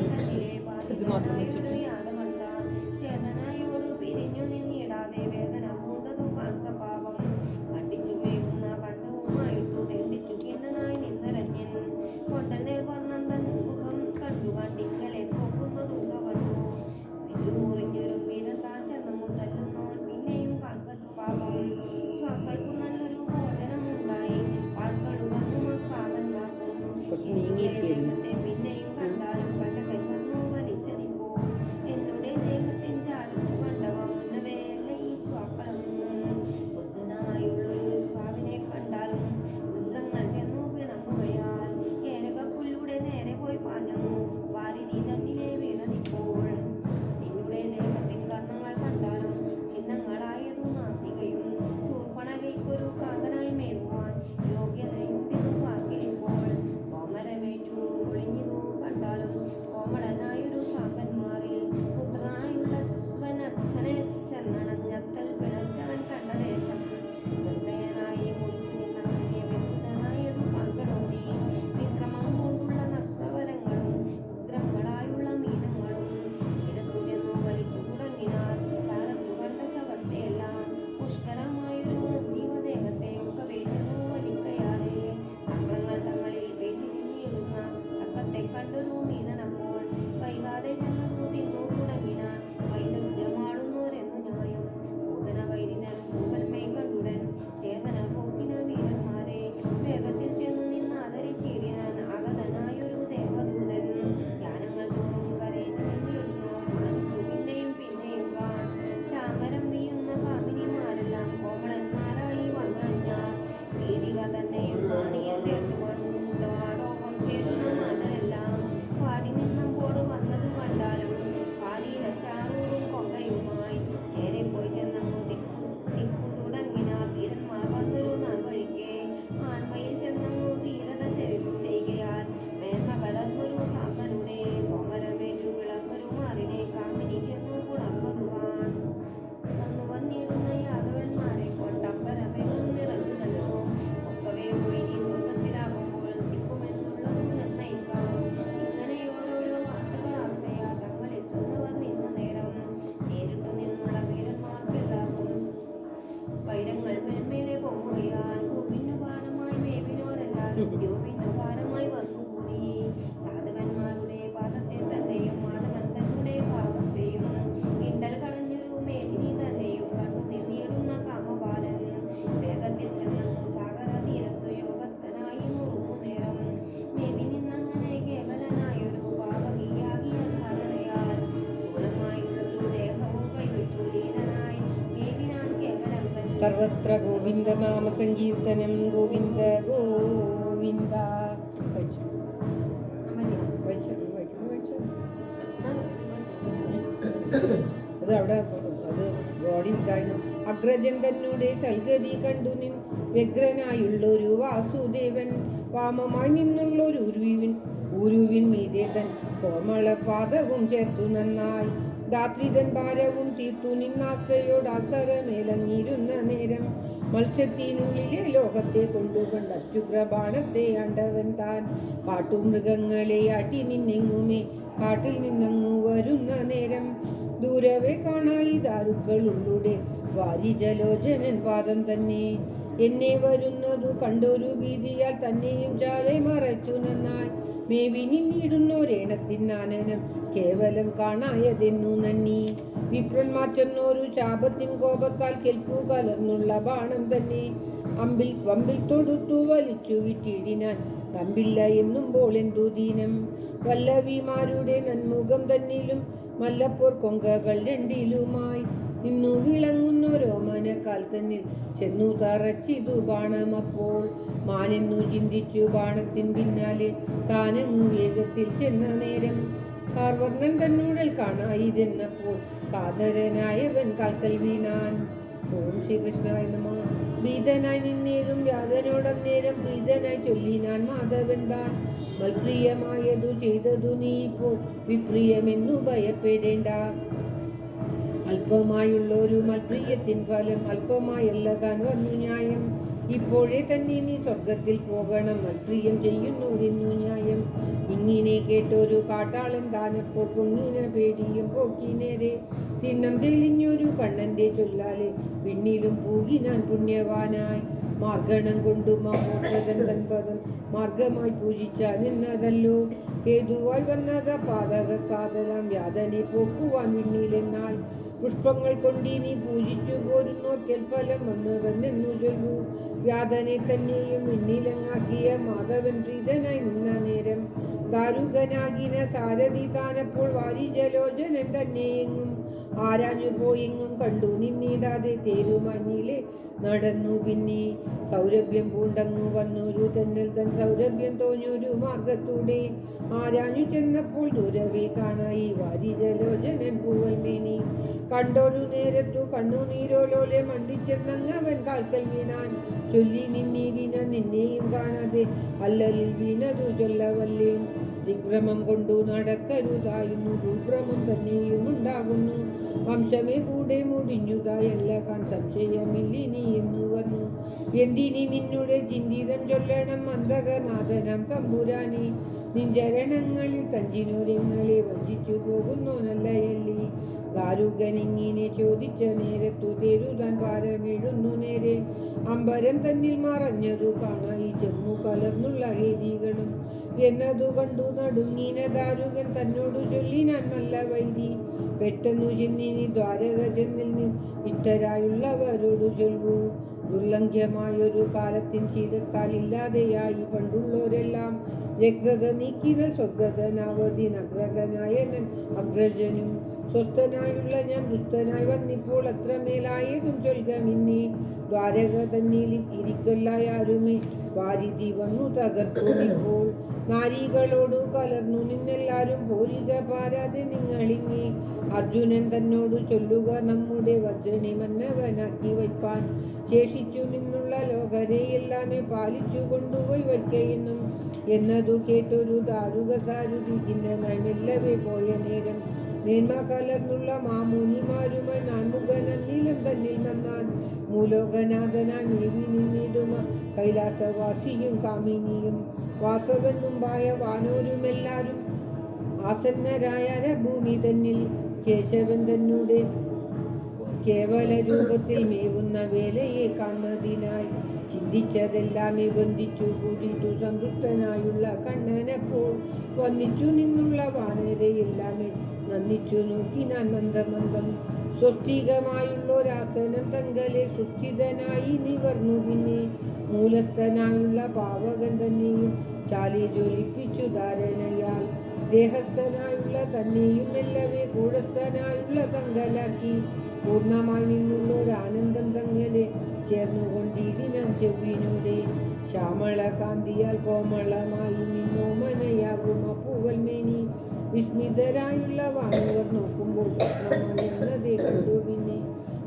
ഇത് മാത്രം വെച്ചിട്ട് ചേതനായോട് പിരിഞ്ഞു നിന്നിടാതെ വേദന പൂണ്ടതു കാൺക പാപം കണ്ടിച്ചു മേകുന്ന കണ്ടവുമായിട്ടു തെണ്ടിച്ചു കിന്നനായി നിന്നരഞ്ഞൻ കൊണ്ടൽ നേർവർണ്ണന്തൻ മുഖം കണ്ടു കണ്ടിക്കലെ പോക്കുന്നതുക കണ്ടു മുറിഞ്ഞൊരു വീരതാ ചെന്നു തല്ലുന്നോൻ പിന്നെയും കാൺക പാപം സ്വാക്കൾക്കു നല്ലൊരു ഭോജനമുണ്ടായി പാൽക്കളു വന്നു മക്കാകന്മാർക്കും ദേഹത്തെ പിന്നെയും കണ്ടാലും കണ്ടകൻ വന്നു വലിച്ചതിപ്പോ എന്നുടെ ദേഹത്തിൻ ചാലു കണ്ടവ മുന്നവരെയല്ല ഈ സ്വാക്കളും വൃദ്ധനായുള്ളൊരു സ്വാവിനെ കണ്ടാലും രുദ്രങ്ങൾ ചെന്നു പിണങ്ങുകയാൽ ഏരകപ്പുല്ലുടെ നേരെ പോയി പാഞ്ഞു വാരിധി തന്നിലെ വീണതിപ്പോൾ നിന്നുടെ ദേഹത്തിൻ കർണങ്ങൾ കണ്ടാലും ചിഹ്നങ്ങളായതു നാസികയും ശൂർപ്പണകയ്ക്കൊരു കാതനായി മേവുവാൻ യോഗ്യതയുണ്ടിതു പാർക്കിലിപ്പോൾ തോമരമേറ്റു ഒളിഞ്ഞിതു കണ്ടാലും കോമളനായൊരു സാമ്പന്മാരിൽ പുത്രനായുള്ളവനച്ഛനെ ചെന്നണഞ്ഞത്തൽ പിളച്ചവൻ കണ്ട ദേശം നിർദ്ദയനായി മുറിച്ചു നിന്നങ്ങനെ വ്യക്തനായതു കാൺകണോടി വിക്രമം കൊണ്ടുള്ള നക്തവരങ്ങളും ഉഗ്രങ്ങളായുള്ള മീനങ്ങളും തീരത്തു ചെന്നു വലിച്ചു തുടങ്ങിനാർ ചാരത്തു കണ്ട സകത്തെയെല്ലാം പുഷ്കരമായൊരു നിർജീവദേഹത്തെ ഒക്കെ ചെന്നു വലിക്കയാലേ അക്രങ്ങൾ തങ്ങളിൽ പേച്ചു നിന്നിടുന്ന തക്കത്തെ കണ്ടൊരു മീനനപ്പോൾ വൈകാതെ ചെന്നതു തിന്നു തുടങ്ങിനാൻ വൈദഗ്ധ്യമാളുന്നോരെന്നു ന്യായം പൂതന വൈരിതൻ പൂവൽമൈ കണ്ടുടൻ ചേതന പോക്കിന വീരന്മാരെ വേഗത്തിൽ ചെന്നു നിന്നാദരിച്ചിടിനാൻ ആഗതനായൊരു ദേവദൂതൻ ജ്ഞാനങ്ങൾ തോറും കരയിച്ചു നിന്നിടുന്നു മാനിച്ചു പിന്നെയും പിന്നെയും കാൺ ചാമരം വീയുന്ന കാമിനിമാരെല്ലാം കോമളന്മാരായി വന്നണഞ്ഞാർ പീഡിക തന്നെയും പാണിയിൽ ചേർത്തുകൊണ്ടോടൊപ്പം ചേരുന്ന മാതരെല്ലാം പാടി നിന്നമ്പോട് വന്നതു കണ്ടാലും പാടിയിലച്ചാറൂറും കൊങ്കയുമായി നേരെ പോയി ചെന്നങ്ങു ദിക്കു തുടങ്ങിനാർ വീരന്മാർ വന്നൊരു നാൾ വഴിക്ക് ആൺമയിൽ ചെന്നങ്ങു വീരത ചെയ്കയാൽ മേന്മ കലർന്നൊരു സാമ്പനുടെ തോമരമേറ്റു പിളർന്നൊരു മാറിനെ കാമിനി ചെന്നു പുണർന്നതു കാൺ അന്നു വന്നിടുന്ന യാദവന്മാരെ കൊണ്ടമ്പരമെങ്ങും നിറഞ്ഞുതല്ലോ ഒക്കവേ പോയി നീ സ്വർഗത്തിലാകുമ്പോൾ ദിക്കുമെന്നുള്ളതു നിർണയിക്കാം ഇങ്ങനെ ഓരോരോ വാർത്തകളാസ്തയാ തങ്ങളിൽ ചെന്നവർ നിന്ന നേരം നേരിട്ടു നിന്നുള്ള വീരന്മാർക്കെല്ലാവർക്കും വൈരങ്ങൾ മേന്മേലെ പൊങ്ങുകയാൽ ഭൂവിനു ഭാരമായി മേവിനോരെല്ലാവരും ദ്യോവിനു ഭാരമായി വന്നുകൂടി യാദവന്മാരുടെ പാദത്തെ തന്നെയും മാധവൻ തന്നുടെ ഭാഗത്തെയും ഇണ്ടൽ കളഞ്ഞൊരു മേദിനി തന്നെയും കണ്ടു നിന്നിടുന്ന കാമബാലൻ വേഗത്തിൽ ചെന്നങ്ങു സാഗര തീരത്തു യോഗസ്ഥനായി നുറുങ്ങു നേരം മേവി നിന്നങ്ങനെ കേവലനായൊരു പാപകിയാകിയ ധാരണയാൽ സ്ഥൂലമായുള്ളൊരു ദേഹവും കൈവിട്ടു ലീനനായി മേവിനാൻ കേവലങ്കൻ സർവത്ര ഗോവിന്ദ നാമ സങ്കീർത്തനം ഗോവിന്ദ ഗോവിന്ദ വായിച്ചു വായിച്ചു വായിച്ചു അത് അവിടെ അത് ബോഡി ഇതായിരുന്നു അഗ്രജൻ തന്നോടെ സൽഗതി കണ്ടു നിൻ വ്യഗ്രനായുള്ളൊരു വാസുദേവൻ വാമമായി നിന്നുള്ളൊരു ഉരുവിൻ മീതെ തൻ കോമളപാദവും ചേർത്തു നന്നായി ദാത്രിതൻ ഭാരവും തീർത്തു നിന്നാസ്തയോടാത്തരമേലങ്ങിരുന്ന നേരം മത്സ്യത്തിനുള്ളിലെ ലോകത്തെ കൊണ്ടുകൊണ്ട് അത്യുഗ്രബാണത്തെ ആണ്ടവൻ താൻ കാട്ടുമൃഗങ്ങളെ ആട്ടി നിന്നെങ്ങുമേ കാട്ടിൽ നിന്നങ്ങു വരുന്ന നേരം ദൂരവേ കാണായി ദാരുക്കളുള്ളുടെ വാരിജലോചനൻ പാദം തന്നെ എന്നെ വരുന്നതു കണ്ടൊരു ഭീതിയാൽ തന്നെയും ചാലെ മറച്ചു നന്നായി മേവി നിന്നിടുന്നൊരേണത്തിനാനനം കേവലം കാണായതെന്നു നന്ദി വിപ്രന്മാർ ചെന്നൊരു ശാപത്തിൻ കോപത്താൽ കെൽപ്പു കലർന്നുള്ള ബാണം തന്നെ വമ്പിൽ തൊടുത്തു വലിച്ചു വിറ്റിടിനാൻ തമ്പില്ല എന്നുമ്പോൾ എന്തു ദീനം വല്ലവിമാരുടെ നന്മുഖം തന്നിലും മല്ലപ്പോർ കൊങ്കകൾ രണ്ടിലുമായി നിന്നു വിളങ്ങുന്നൊരോമനക്കാൽ തന്നിൽ ചെന്നു തറച്ചിതു ബാണമപ്പോൾ മാനെന്നു ചിന്തിച്ചു ബാണത്തിൻ പിന്നാലെ താനങ്ങു വേഗത്തിൽ ചെന്ന നേരം കാർവർണ്ണൻ തന്നൂടൽ കാണായിതെന്നപ്പോൾ കാതരനായവൻ കാൽക്കൽ വീണാൻ. ഓം ശ്രീകൃഷ്ണായ നമ. ഭീതനായി നിന്നേഴും വ്യാധനോടന്നേരം പ്രീതനായി ചൊല്ലിനാൻ മാധവൻ താൻ മൽപ്രിയമായതു ചെയ്തതു നീ ഇപ്പോൾ വിപ്രിയമെന്നു ഭയപ്പെടേണ്ട. അല്പമായുള്ളൊരു മൽപ്രിയത്തിൻ ഫലം അല്പമായല്ല താൻ വന്നു ന്യായം. ഇപ്പോഴേ തന്നെ നീ സ്വർഗത്തിൽ പോകണം മൽപ്രിയം ചെയ്യുന്നോരെന്നു ന്യായം. ഇങ്ങനെ കേട്ടൊരു കാട്ടാളൻ താനപ്പോൾ പൊങ്ങിന പേടിയും പോക്കി നേരെ തിണ്ണം തെളിഞ്ഞൊരു കണ്ണന്റെ ചൊല്ലാലെ വിണ്ണിലും പൂകിനാൻ പുണ്യവാനായി. മാർഗണം കൊണ്ടു മഹോന്നതൻ തൻപദം മാർഗമായി പൂജിച്ചാൻ എന്നതല്ലോ. ഹേതുവായി വന്നത പാതക കാതലാം വ്യാധനെ പോക്കുവാൻ വിണ്ണിലെന്നാൽ പുഷ്പങ്ങൾ കൊണ്ടിനി പൂജിച്ചു പോരുന്നോർ കെൽഫലം വന്നതെന്നു ചൊല്ലു. വ്യാധനെ തന്നെയും വിണ്ണിലങ്ങാക്കിയ മാധവൻ പ്രീതനായി നിന്ന നേരം ദാരുകനാകിന സാരഥി താനപ്പോൾ വാരിജലോചനൻ തന്നെയെങ്ങും ആരാഞ്ഞു പോയെങ്ങും കണ്ടു നിന്നിടാതെ തേരുമഞ്ഞിലെ നടന്നു. പിന്നെ സൗരഭ്യം പൂണ്ടങ്ങു വന്നൊരു തന്നൽ തൻ സൗരഭ്യം തോന്നിയൊരു മാർഗത്തൂടെ ആരാഞ്ഞു ചെന്നപ്പോൾ ദൂരവേ കാണായി വാരിജലോചനൻ പൂവൽമേനി. കണ്ടൊരു നേരത്തു കണ്ണുനീരോലോലെ മണ്ടിച്ചെന്നങ്ങവൻ കാൽക്കൽ വീണാൻ. ചൊല്ലി നിന്നീരിന നിന്നെയും കാണാതെ അല്ലലിൽ വീണതു ചൊല്ലവല്ലേൻ. ദിഗ്ഭ്രമം കൊണ്ടു നടക്കരുതായിരുന്നു ദുർഭ്രമം തന്നെയും ഉണ്ടാകുന്നു. വംശമേ കൂടെ മുടിഞ്ഞുതായല്ല കാൺ സംശയമില്ലിനി എന്നു വന്നു. എന്തിനി നിന്നുടെ ചിന്തിതം ചൊല്ലണം അന്തകനാഥനം തമ്പുരാനെ. നിഞ്ചരണങ്ങളിൽ തഞ്ചിനോരങ്ങളെ വഞ്ചിച്ചു പോകുന്നോനല്ലയല്ലി. ദാരുകനിങ്ങിനെ ചോദിച്ച നേരത്തു തേരുതാൻ ഭാരമെഴുന്നു നേരെ. അമ്പരം തന്നിൽ മറഞ്ഞതു കാണായി ചെമ്മു കലർന്നുള്ള ഹേദികളും എന്നതു കണ്ടു നടുങ്ങിന ദാരുകൻ തന്നോടു ചൊല്ലിനാൻ നല്ല വൈരി പെട്ടെന്നു ചെന്നിനി ദ്വാരക ചെന്നിൽ ഇഷ്ടരായുള്ളവരോടു ചൊല്ലു ദുർലംഘ്യമായൊരു കാലത്തിൻ ശീലത്താൽ ഇല്ലാതെയായി പണ്ടുള്ളവരെല്ലാം വ്യഗ്രത നീക്കിനാൽ സ്വഗ്രതനാവതിനഗ്രകനായനൻ അഗ്രജനും സ്വസ്ഥനായുള്ള ഞാൻ ദുഷ്ടനായി വന്നിപ്പോൾ അത്രമേലായതും ചൊൽക മിന്നി ദ്വാരക തന്നിൽ ഇരിക്കൊല്ലായാരുമേ വാരിധി വന്നു തകർത്തുമിപ്പോൾ നാരികളോടു കലർന്നു നിന്നെല്ലാരും പോരിക പാരാതെ നിങ്ങളിങ്ങി അർജുനൻ തന്നോടു ചൊല്ലുക നമ്മുടെ വജ്രണി മന്നവനാക്കി വയ്പ്പാൻ ശേഷിച്ചു നിന്നുള്ള ലോകരെ എല്ലാമേ പാലിച്ചു കൊണ്ടുപോയി വയ്ക്കയെന്നും എന്നതു കേട്ടൊരു ദാരുക സാരുതി ഖിന്നനായി മെല്ലവേ പോയ നേരം മേന്മ കലർന്നുള്ള മാമുനിമാരുമായി നാൻമുഖനീലം തന്നിൽ വന്നാൻ മൂലോകനാഥനാൻ മേവി നിന്നിടുമ കൈലാസവാസിയും കാമിനിയും വാസവനുമ്പായ വാനോരുമെല്ലാരും ആസന്നരായ ഭൂമി തന്നിൽ കേശവൻ തന്നൂടെ കേവല രൂപത്തിൽ മേവുന്ന വേലയെ കാണുന്നതിനായി ചിന്തിച്ചതെല്ലാമേ ബന്ധിച്ചു കൂടിയിട്ടു സന്തുഷ്ടനായുള്ള കണ്ണനപ്പോൾ വന്നിച്ചു നിന്നുള്ള വാനരയെല്ലാമേ നന്ദിച്ചു നോക്കിനാൻ മന്ദമന്ദം സ്വസ്തികമായുള്ളൊരാസനം തങ്കലെ സുസ്ഥിതനായി നിവർന്നു പിന്നെ മൂലസ്ഥനായുള്ള പാവകൻ തന്നെയും ചാലി ജ്വലിപ്പിച്ചു ധാരണയാൽ ദേഹസ്ഥനായുള്ള തന്നെയും മെല്ലവേ കൂടസ്ഥനായുള്ള തങ്കലാക്കി പൂർണ്ണമായി നിന്നുള്ളൊരാനന്ദം തങ്ങലെ ചേർന്നുകൊണ്ടിടിനാം ചെവ്വിനോടെ ശ്യാമള കാന്തിയാൽ കോമളമായി നിന്നോമനയാകും അപ്പൂവൽ മേനി വിസ്മിതരായുള്ള വാനവർ നോക്കുമ്പോൾ എന്നതേ കണ്ടു പിന്നെ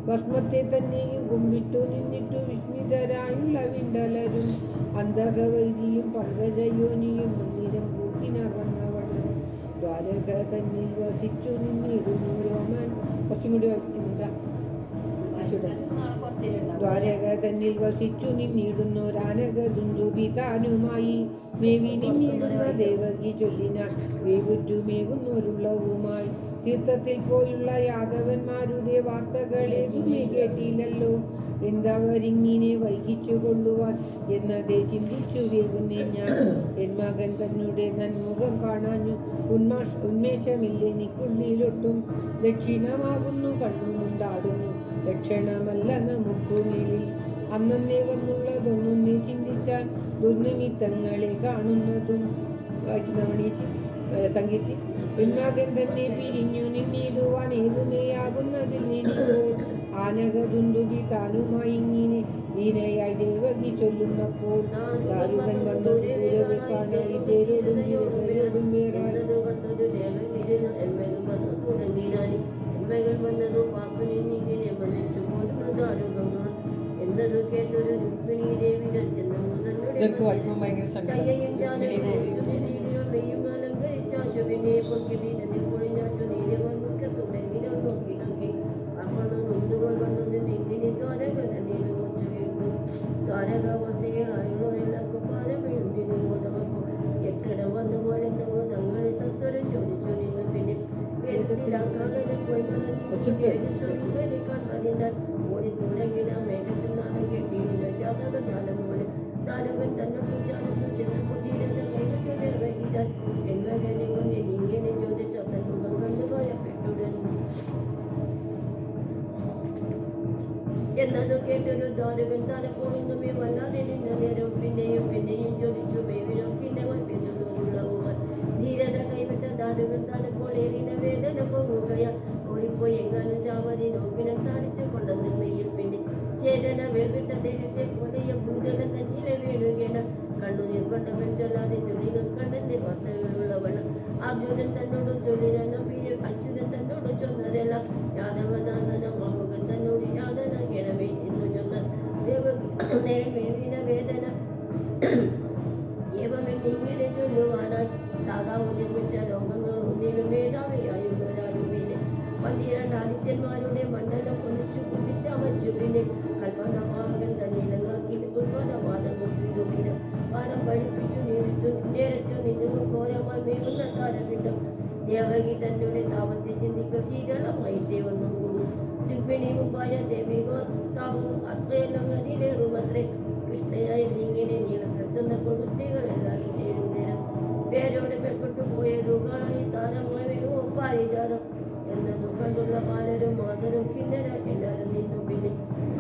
ഭസ്മത്തെ തന്നെയും കുമ്പിട്ടു നിന്നിട്ടു വിസ്മിതരായുള്ള വിണ്ടലരും അന്ധകവൈരിയും പങ്കജയോനിയും മന്ദിരം പൂക്കിനാർ വന്നവണ്ണം ദ്വാരക തന്നിൽ വസിച്ചു നിന്നിടുന്നു രോമൻ കുറച്ചും കൂടി വയ്ക്കുന്നതാ ദ്വാരക തന്നിൽ വസിച്ചു നിന്നിടുന്നൊരാനക ദുന്ദുബി താനുമായി മേവി നിന്നിടുന്ന ദേവകി ചൊല്ലിനാൾ വേവുറ്റു മേവുന്നൊരുള്ളവുമായി തീർത്ഥത്തിൽ പോയുള്ള യാദവന്മാരുടെ വാർത്തകളേതുമേ കേട്ടില്ലല്ലോ എന്തവരിങ്ങിനെ വൈകിച്ചു കൊള്ളുവാൻ എന്നതേ ചിന്തിച്ചു വേകുന്നേ ഞാൻ എൻ മകൻ തന്നെ നന്മുഖം കാണാഞ്ഞു ഉന്മേഷമില്ലെനിക്കുള്ളിലൊട്ടും ദക്ഷിണമാകുന്നു കണ്ണുമുണ്ടാടുന്നു ലക്ഷണമല്ല നമുക്കുമേലിൽ അന്നേ വന്നുള്ളതൊന്നൊന്നേ ചിന്തിച്ചാൽ ദുർനിമിത്തങ്ങളെ കാണുന്നതും വായിക്കുന്നവണീച്ചി തങ്കിച്ചി പിന്മകൻ തന്നെ പിരിഞ്ഞു നിന്നിടുവാൻ ഏതുമേയാകുന്നതിൽ നിന്നിപ്പോൾ ആനകതുന്തുബി താനുമായി ഇങ്ങനെ ദീനയായി ദേവകി ചൊല്ലുന്നപ്പോൾ ദാരുകൻ വന്നത് പൂരവെ കാണായി തേരോടും ഇരവരോടും വേറെ വന്നതു പാപ്പനിങ്ങനെ മന്നിച്ചു പോലുള്ള ദാരുകങ്ങൾ എന്നതു കേട്ടൊരു രുക്മിണി ദേവികൾ ചെന്നും അലങ്കരിച്ചാശുവിനെ പൊക്കി വീരനിൽ പൊളിഞ്ഞാച്ചു നീരവൻ മുഖത്തുടൻ നോക്കി നോക്കി അപ്പണ നൊന്തുകൾ വന്നത് ഇങ്ങനെ ദ്വാരക തന്നെ കൊച്ചു കേട്ടു ദ്വാരകാവാസികളായുള്ളവരെല്ലാവർക്കും പാലം വീഴുന്നതിന് ബോധമപ്പോൾ എക്കട വന്ന പോലെ തങ്ങളെ സത്വരം ചോദിച്ചു നിന്ന് പിന്നെ വേദത്തിലാക്കാതെ പോയി കാണാനില്ല ഓടി തുടങ്ങിന മേഘത്തിൽ നാളെ കെട്ടിയില്ല ജാതക ജാലം പോലെ താരകൻ തന്നെ പൂജാലത്തിൽ ചെന്ന് കുതിരുന്ന കൈവിട്ടു നിർവഹിക്കാൻ എന്മകനെ കൊണ്ട് ഇങ്ങനെ ചോദിച്ച തൻ മുഖം കണ്ടു ഭയപ്പെട്ടുടൻ എന്നതു കേട്ടൊരു ദ്വാരകൻ തലപ്പോടുന്നുമേ വല്ലാതെ നിന്ന നേരം പിന്നെയും ചോദിച്ചു മേവിനോക്കിനവൻ പെറ്റുള്ളവുമാൻ ധീരത കൈവിട്ട ദാരുകൻ തലപ്പോളേറിന വേദന പോകുകയാ ഓടിപ്പോയി എങ്ങാനും ചാവതി നോക്കിനം താടിച്ചു കൊണ്ടെന്ന് മെയ്യിൽ പിന്നെ ചേതന വേർവിട്ട ദേഹത്തെ പോലെയ ഭൂതല തന്നിലെ വീഴുകയാണ് കണ്ണുനീർ കൊണ്ടവൻ ചൊല്ലാതെ ചൊല്ലികൾ കണ്ണന്റെ വാർത്തകളുള്ളവണ് അർജുനൻ തന്നോട് ചൊല്ലിനും പിന്നെ അച്യുതൻ തന്നോട് ചൊന്നതെല്ലാം യാദവനാഥന മാമുകൻ തന്നോട് യാതനാകണമേ എന്നു ചൊന്ന ദേവീന വേദന ഏവമെന്നിങ്ങനെ ചൊല്ലുവാനായി താതാവ് നിർമ്മിച്ച ലോകങ്ങൾ ഒന്നിനും മേധാവിയായുള്ളവരായും പിന്നെ 12 ആദിത്യന്മാരുടെ മണ്ഡലം ഒന്നിച്ചു കുതിച്ചമച്ചു പിന്നെ കൽപ്പനമാകൻ തന്നിലങ്ങാക്കി ഉത്പന്നവാദങ്ങൾ വീടുവിനും പാലം പഠിപ്പിച്ചു നേരിട്ടു നിന്നും ഘോരമായി മേവുന്ന താരപിണ്ടം ദേവകി തന്നെ താപത്തെ ചിന്തിക്കൽ ശീതളമായിട്ടേ വന്നു കൂടും രുക്മിണി മുമ്പായ ദേവികോ താപവും അത്രയെല്ലാം അതിലേറുമത്രേ കൃഷ്ണയായി ഇങ്ങനെ നീളത്തിൽ ചെന്നപ്പോൾ സ്ത്രീകളെല്ലാം നേരം പേരോട് മേൽപ്പെട്ടു പോയതു കാണാൻ സാരമായോ പാരിജാതം എന്നതു കണ്ടുള്ള ബാലരും മാതരും കിന്നര എല്ലാവരും നിന്നു. പിന്നെ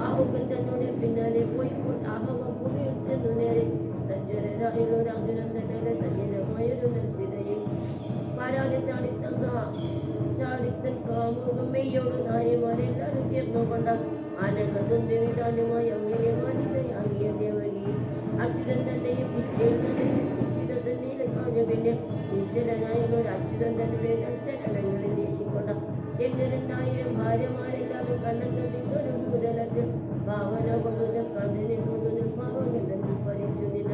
ആഹുകൻ തന്നോടെ പിന്നാലെ പോയിപ്പോൾ ആഹവം ഭൂമിയിൽ ചെന്നു നേരെ സജ്ജരായുള്ള രാജുനൻ തന്നെ സജ്ജനമായൊരു നർസിതയെ പാരാതെ ചാടിത്തൻ കാമുകം മെയ്യോട് നാരിമാരെല്ലാവരും ചേർന്നു കൊണ്ട ആനകതൊന്ന് വിധാനമായി അങ്ങനെ മാനിതയാകിയ ദേവകി അച്യുതൻ തന്നെയും ഇച്ഛിത തന്നെ കാഞ്ഞു. പിന്നെ നിശ്ചലനായുള്ളൊരു അച്യുതൻ തന്നെ ചരണങ്ങളിൽ വീശിക്കൊണ്ട 8,000 ഭാര്യമാരെല്ലാവരും കണ്ണൊരു ഭൂതലത്തിൽ ഭാവന കൊണ്ടു കണ്ണിനെ കൊണ്ടു ഭാവങ്ങൾ പതിച്ചു നിന്ന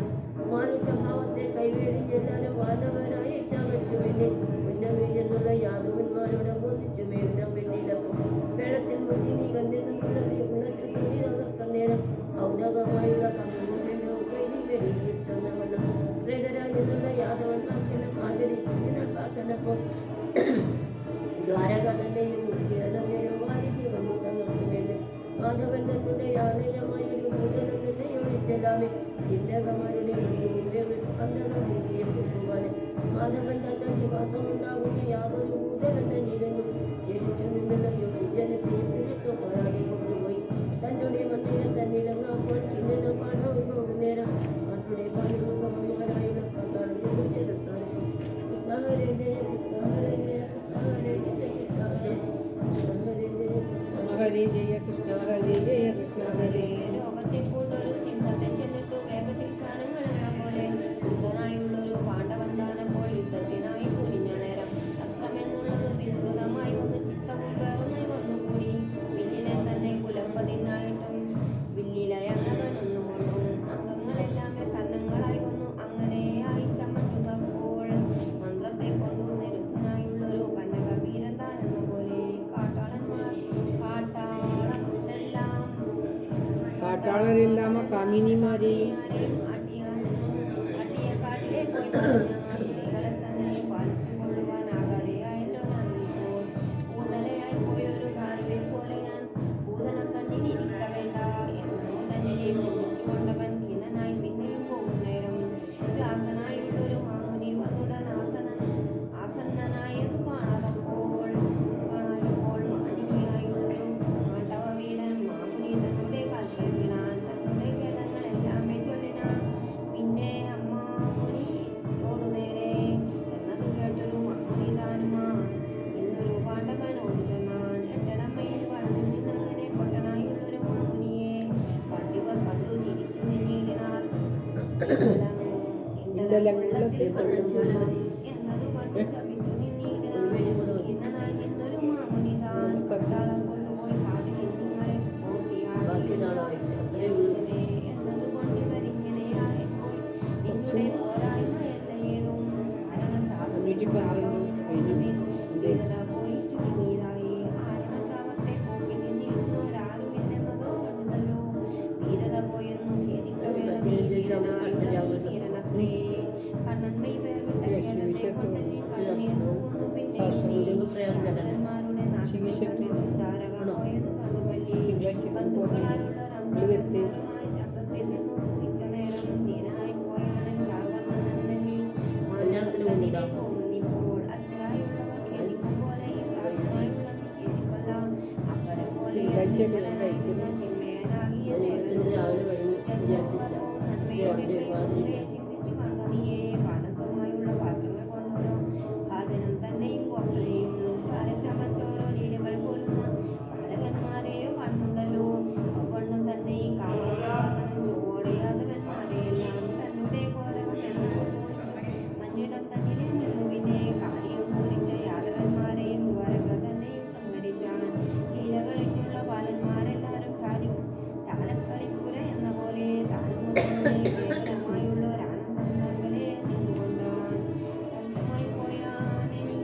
മാനുഷഭാവത്തെ കൈവേടിഞ്ഞെല്ലാരും വാദവരായി ചവച്ചു. പിന്നെ ഉന്നമീഴെന്നുള്ള യാദവന്മാരോട് ഒന്നിച്ചു മേവിന പെണ്ണിലപ്പം വെള്ളത്തിൽ മുറ്റി നീ കണ്ടെന്നുള്ളത് ഉള്ളത്തിൽ തുണി തകർക്ക നേരം ഔദകമായുള്ള കണ്ണുകൊണ്ടവണ്ണം പ്രേതരാജെന്നുള്ള യാദവന്മാർക്കെല്ലാം ആദരിച്ചതിനാൽ പാത്തനപ്പം ദ്വാരക തന്നെയും മുഖ്യനേരം വാരിച്ച് വന്നു തകർന്നു വേണ്ടി മാധവൻ തന്നെ ആലയമായൊരു ഭൂതനം തന്നെ ഒഴിച്ചെല്ലാമേ ചിന്തകമാരുടെ അന്തകമിയെ കൊണ്ടുപോകാൻ മാധവൻ തന്നെ ശിവാസമുണ്ടാകുന്ന യാതൊരു ഭൂതനം തന്നിരുന്നു. ശേഷിച്ചു നിന്നുള്ള യോഷിജനത്തെ പുഴത്തു പോരാടി കൊണ്ടുപോയി തന്നുടെ മണ്ണിരം തന്നിലങ്ങാപ്പോൾ ചിന്നന പാഠവും പോകുന്നേരം അവരുടെ പാടുകമാരായുള്ള കാട്ടാളത്തിൽ ചേർത്താലും ഹരി ജയ കൃഷ്ണ ഹരി ജയ കൃഷ്ണ ഹരി. ലോകത്തെ കൊണ്ടൊരു സിംഹത്തെ ചെന്നിട്ടു വേഗത്തിൽ ശ്വാനങ്ങളെല്ലാം പോലെ വൃദ്ധനായുള്ളൊരു പാണ്ഡവന്താനപ്പോൾ യുദ്ധത്തിനായി തുനിഞ്ഞ നേരം അസ്ത്രമെന്നുള്ളത് വിസ്മൃതമായി വന്നു. ചിത്തവും വേറൊന്നായി വന്നുകൂടി. വില്ലിനെ തന്നെ കുലപ്പതിനായിട്ടും വില്ലിലയങ്ങവനൊന്നുകൊണ്ടും അംഗങ്ങളെല്ലാം സന്നങ്ങളായി വന്നു. അങ്ങനെയായി ചമഞ്ഞുതപ്പോൾ മന്ത്രത്തെ കൊണ്ടു നിരുദ്ധനായുള്ളൊരു കനകവീരൻ താനെന്ന പോലെ കാട്ടാളരെല്ലാം കാമിനിമാരെയും അട്ടിയ കാട്ടിലെ പോയി സ്ത്രീകളെ തന്നെ പാലിച്ചു കൊള്ളുവാനാകാതെയായല്ലോ ഞാനിപ്പോൾ. പൂതലയായി പോയൊരു കാരുവെ പോലെ ഞാൻ പൂതലം തന്നിൽ ഇരിക്ക വേണ്ട എന്നോ തന്നിലെ ചിന്തിച്ചു കൊണ്ടവൻ ഖിന്നനായി പിന്നെയും പോകുന്നേരം വ്യാസനായുള്ളൊരു മാമുനി വന്നുടൻ ആസന്നനായതു കാണാതപ്പോൾ മാനിനിയായുള്ളൊരു പാണ്ഡവവീരൻ മാമുനി തന്നുടെ കാൽക്കൽ വീണാൻ തന്നുടെ ഖേദങ്ങളെല്ലാമേ ചൊല്ലിനാൻ. പിന്നെ അമ്മാമുനിയോടു നേരെ എന്നതു കേട്ടൊരു മാമുനി താനുമാ ഇന്നൊരു പാണ്ഡവനോട് ചെന്നാൻ എട്ടടമ്മയിൽ വളഞ്ഞു നിന്നങ്ങനെ പൊട്ടനായുള്ളൊരു മാമുനിയെ പണ്ടിവർ കണ്ടു ചിരിച്ചു നിന്നിടിനാർ. ഇണ്ടലങ്ങളത്തിൽ എന്നതു കണ്ടു ശമിച്ചു നിന്നിടിനാർ. ഇന്നനായി നിന്നൊരു മാമുനി താൻ പട്ടാളം കൊണ്ടുപോയി കാട്ടിൽ നിങ്ങളെ എന്നതു കൊണ്ടിവരിങ്ങനെയായപ്പോൾ നിങ്ങളുടെ പോരായ്മയല്ല ഏതും മരണശാപം പോയി ചുരുങ്ങിയതായി. ആരണശാപത്തെ പോക്കി നിന്നിരുന്നോരാരുമില്ലെന്നതോ കണ്ടുതല്ലോ. വീരത പോയെന്നു ഖേദിക്ക വേണം ധീരനത്രേ. കണ്ണന്മൈ വേർവിട്ട ഖേദത്തെ കൊണ്ടല്ലേ കണ്ണീർ പോകുന്നു. പിന്നെ ദേവന്മാരുടെ നാശം ധാരക പോയത് കണ്ടുവല്ലി. ബന്ധുക്കളായുള്ള രണ്ടാമന്മാരുമായി ചന്തത്തിൽ നിന്നു സൂഹിച്ച നേരം ധീരനായി പോയാണൻ കാർവർണ്ണനന്ദനി മാനസത്തിലേക്ക് തോന്നിപ്പോൾ അത്തരായുള്ളവർ ഖേദിക്കും പോലെ ഈ പ്രാർത്ഥനായുള്ള ഖേദിക്കൊല്ലാം. അപ്പരം പോലെ ചിന്മയനാകിയ ചിന്തിച്ചു കാണുക നീയെ. പാനസമായുള്ള പാത്രങ്ങൾ കൊണ്ടോരോ ഭാജനം തന്നെയും കോപ്പലയും ചമച്ചോരോ ലീലകൾ പോലുന്ന ബാലകന്മാരെയോ കണ്ടുണ്ടല്ലോ. അവണ്ണം തന്നെ ഈ കാമനം ചുവോടെയാതവന്മാരെയെല്ലാം തന്നെ കോരകം എന്നതു തോന്നിച്ചു. മഞ്ഞിടം തന്നിലെ നിന്നു പിന്നെ കാലിയം പൂരിച്ച യാദവന്മാരെയും ദ്വാരക തന്നെയും സംഹരിച്ചാൻ. ലീലകളിഞ്ഞുള്ള ബാലന്മാരെല്ലാവരും ചാലക്കളിപ്പുര എന്ന പോലെ താൻ കേവലമായുള്ള ഒരാനന്ദം തങ്ങളെ നിന്നുകൊണ്ടാൻ. നഷ്ടമായി പോയാനെനി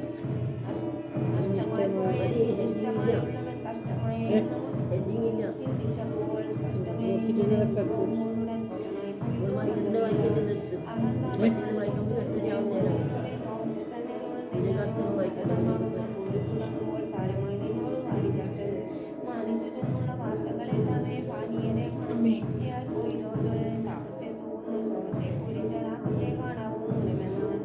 ഇഷ്ടമായുള്ളവൻ കഷ്ടമായി ചിന്തിച്ചപ്പോൾ സ്പഷ്ടമേ ഉടൻ പൊട്ടനായി സാരമായി നിന്നോട് വാരിതട്ടൻ മാനിച്ചു ചെന്നുള്ള വാർത്തകളെല്ലാമേ പാനീയരെ പോയി താപത്തെ തൂങ്ങുന്ന ശോകത്തെ കുറിച്ച ലാഭത്തെ കാണാവുന്നതെന്നാൻ.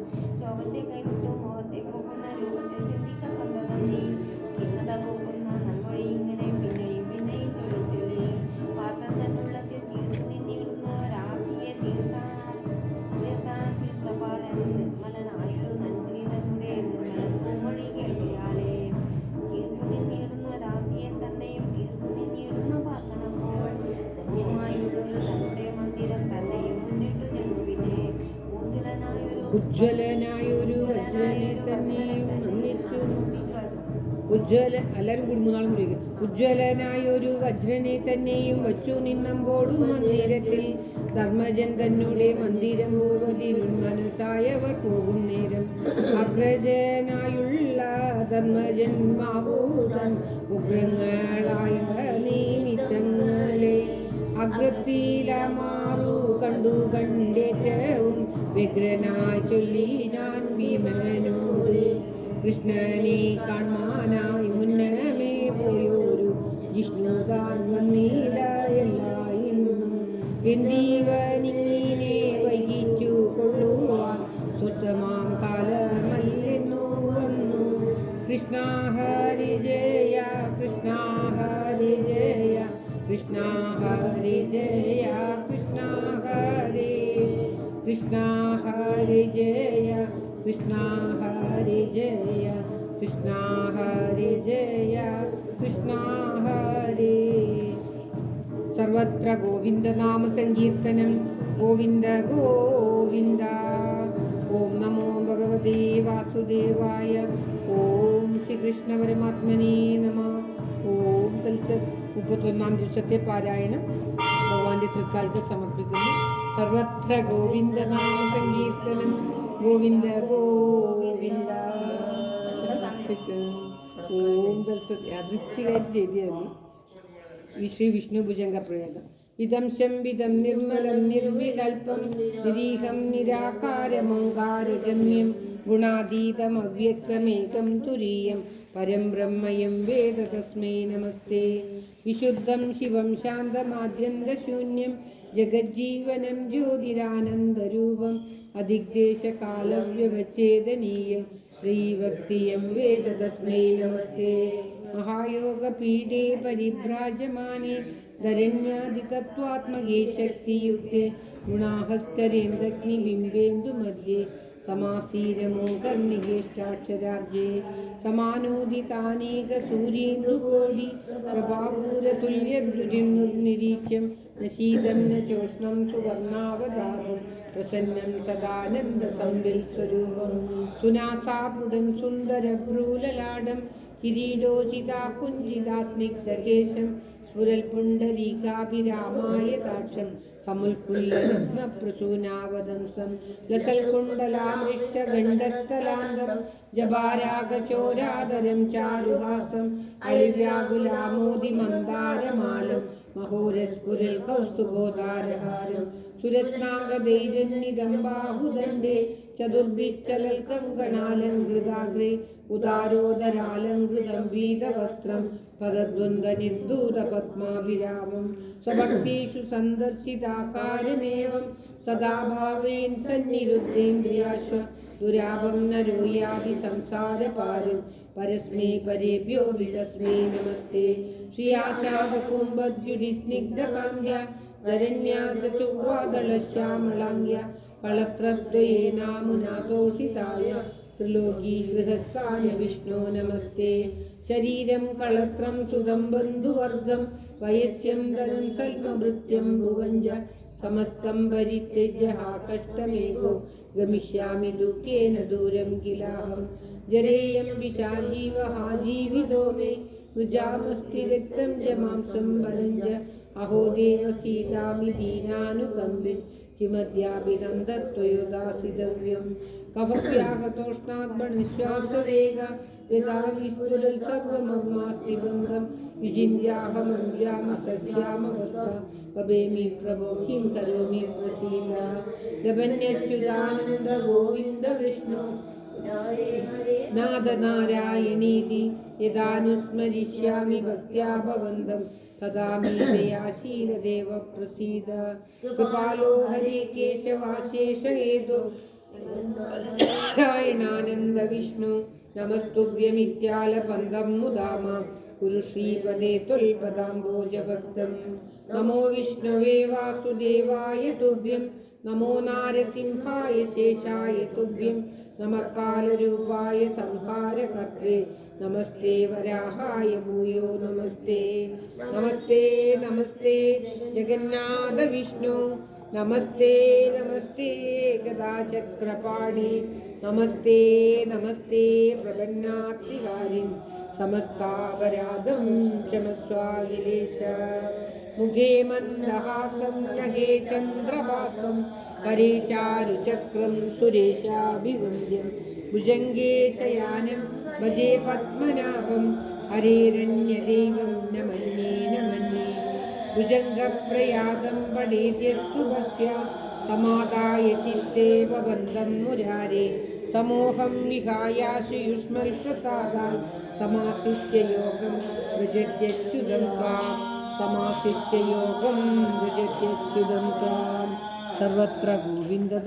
ഉജ്ജ്വലനായൊരു വജ്രനെ തന്നെയും വന്നിച്ചു എല്ലാവരും കൂടി മൂന്നാളും കൂടി ഉജ്ജ്വലനായൊരു വജ്രനെ തന്നെയും വച്ചു നിന്നമ്പോടും മന്ദിരത്തിൽ ധർമ്മജൻ തന്നോടെ മന്ദിരം പോവതിരുൾ മനസ്സായവർ പോകും നേരം അഗ്രജനായുള്ള ധർമ്മജൻ മാവൂതൻ ഉഗ്രങ്ങളായ നിമിത്തങ്ങളെ അഗ്രത്തിലമാറു കണ്ടു കണ്ടേറ്റവും വ്യഗ്രനായി ചൊല്ലി ഞാൻ ഭീമനോട് കൃഷ്ണനെ കാണാനായി മുന്നമേ പോയൊരു ജിഷ്ണുകാൻ വന്നില്ല എല്ലായിന്നും എന്റീവനിങ്ങനെ വൈകിച്ചു കൊള്ളുവാൻ സ്വസ്ഥമാം കാലമല്ലെന്നു വന്നു കൃഷ്ണ ഹരി ജയ കൃഷ്ണ ഹരി ജയ കൃഷ്ണ ഹരി ജയ കൃഷ്ണ ഹരി കൃഷ്ണ ഹരി ജയ കൃഷ്ണ ഹരി ജയ കൃഷ്ണ ഹരി ജയ കൃഷ്ണ ഹരി സർവത്ര ഗോവിന്ദനാമ സങ്കീർത്തനം ഗോവിന്ദ ഗോവിന്ദ ഓം നമോ ഭഗവതേ വാസുദേവായ ഓം ശ്രീകൃഷ്ണ പരമാത്മനേ നമഃ ഓം തത്സത് 31-ാം ദിവസത്തെ പാരായണം ഭഗവാന്റെ തൃക്കാലത്ത് സമർപ്പിക്കുന്നു. സർവത്ര ഗോവിന്ദനാമ സങ്കീർത്തനം ഗോവിന്ദ ഗോവിന്ദ. ഓം തത്സത് യാദൃച്ഛികമായിട്ട് ചെയ്തിരുന്നു ഈ ശ്രീ വിഷ്ണു ഭുജംഗ പ്രയോഗം. ഇതം ശംവിതം നിർമ്മലം നിർവികൽപം നിരീഹം നിരാകാരമോങ്കാരഗമ്യം ഗുണാതീതമവ്യക്തമേകം തുരീയം പരം ബ്രഹ്മയം വേദ തസ്മൈ നമസ്തേ. വിശുദ്ധം ശിവം ശാന്തമാദ്യന്തശൂന്യം ജഗജ്ജീവനം ജ്യോതിരാനന്ദരൂപം അദിഗ്ദേശകാലവ്യവച്ഛേദനീയം ശ്രീഭക്തിയം വേദ തസ്മൈ നമസ്തേ. മഹായോഗപീഠേ പരിഭ്രാജമാനേ ധരണ്യാദിതത്വാത്മകേ ശക്തിയുക്തേ ഗുണാഹസ്കരേന്ദ്രഗ്നിബിംബേന്ദു മധ്യേ സമാസീരമോകർണികേഷ്ടാക്ഷരാബ്ജേ സമാനോദിതാനേക സൂര്യേന്ദുകോടി പ്രഭാപൂരതുല്യനിരീച്യം നശീതം ന ചോഷ്ണം സുവർണാവതാരം പ്രസന്നം സദാനന്ദ സംവിൽസ്വരൂപം സുനാസാപുടം സുന്ദരഭ്രൂലലാടം കിരീടോചിതാ കുഞ്ചിതാ സ്നിഗ്ധകേശം സ്ഫുരൽപുണ്ഡരീകാഭിരാമായ താക്ഷം സമുൽപുല്ലരത്നപ്രസൂനാവദംസം ലസൽകുണ്ടലാമൃഷ്ടഗണ്ഡസ്ഥലാന്തം ജപാരാഗചോരാതരം ചാരുഹാസം അളിവ്യാകുലാമോദിമന്ദാരമാലം മഹോരസ്ഫുരൽ കൗസ്തുഭോദാരഹാരം സുരത്നാഗദൈരന്നിതം ബാഹുദണ്ഡേ ചതുർഭിശ്ചലൽക്കം ഗണാലങ്കൃതാഗ്രേ ഉദാരോദരാലങ്കൃതം വീതവസ്ത്രം പദദ്വന്ദ്വനിർദൂതപത്മാഭിരാമം സ്വഭക്തീഷു സന്ദർശിതാകാരമേവം സദാ ഭാവേൻ സന്നിരുദ്ധേന്ദ്രിയാശ്വ ദുരാപം നരോ യാതി സംസാരപാരം പരസ്മൈ പരേഭ്യോ വിതസ്മൈ നമസ്തേ. ശ്രിയാശാപകുംഭദ്യുതിസ്നിഗ്ധകാന്ധ്യ ജരണ്യാസുവാദളശ്യാമളാംഗ്യ കളത്രദ്വയേനാമുനാതോഷിതായ ത്രിലോകീ ഗൃഹസ്ഥായ വിഷ്ണോ നമസ്തേ. ശരീരം കളത്രം സുതം ബന്ധുവർഗം വയസ്യം ധനം സൽമഭൃത്യം ഭുവഞ്ച സമസ്തം പരിത്യജ്യ കഷ്ടമേകോ ഗമിഷ്യാമി ദുഃഖേന ദൂരം കിലാഹം ജരേയം വിശാജീവ ജീവിതോ മേ വൃജാമസ്തി രക്തം ച മാംസം ബലം ച അഹോ ദേവ സീതാമി ദീനാനുകമ്പിൻ കിമദ്യാഭിഹന്തത്വയുദാസിതവ്യം കഫപ്യാഹതോഷ്ണാത്മനിശ്വാസവേഗ യഥാ വിസ്ഫുരൽ സർവമർമാസ്തി ബന്ധം വിചിന്യാഹമന്യാമസഖ്യാമവസ്ഥ കബേമി പ്രഭോ കിം കരോമി പ്രസീദ. ജപന്യച്യുതാനന്ദ ഗോവിന്ദ വിഷ്ണു നാദനാരായണീതി യദാനുസ്മരിഷ്യാമി ഭക്ത്യാ ഭവന്തം തദാ മേ ദയാശീലദേവ പ്രസീദ. കൃപാലോ ഹരേ കേശവാശേഷേതോ നാരായണാനന്ദ വിഷ്ണു നമസ്തുഭ്യമിത്യാലപന്തം മുദാമ കുരു ശ്രീപദേ ത്വൽപദാംബോജഭക്തം. നമോ വിഷ്ണവേ വാസുദേവായ തുഭ്യം നമോ നാരസിംഹായ ശേഷായ തുഭ്യം നമഃ കാലരൂപായ സംഹാരകർത്തേ നമസ്തേ വരാഹായ ഭൂയോ നമസ്തേ. നമസ്തേ നമസ്തേ ജഗന്നാഥ വിഷ്ണു നമസ്തേ നമസ്തേ ഗദാചക്രപാണി നമസ്തേ നമസ്തേ പ്രപന്നാർത്തികാരിൻ സമസ്താപരാധം ക്ഷമസ്വാഖിലേശ മുഖേ മന്ദഹാസം നഖേ ചന്ദ്രഹാസം കരേ ചാരുചക്രം സുരേശാഭിവന്ദ്യം ഭുജംഗേ ശയാനം ഭജേ പത്മനാഭം ഹരേരന്യദൈവം ന മന്യേ ന മന്യേ ഭുജംഗപ്രയാഗം പഠേത്യസ്തു ഭക്ത്യാ സമാദായ ചിത്തേ ഭവന്തം മുരാരേ സമോഹം വിഹായാശു യുഷ്മൽ പ്രസാദാൽ സമാശ്രിത്യ യോഗം വ്രജത്യച്യുതം ത്വാം സമാശ്രിത്യ യോഗം വ്രജത്യച്യുതം ത്വാം സർവത്ര ഗോവിന്ദ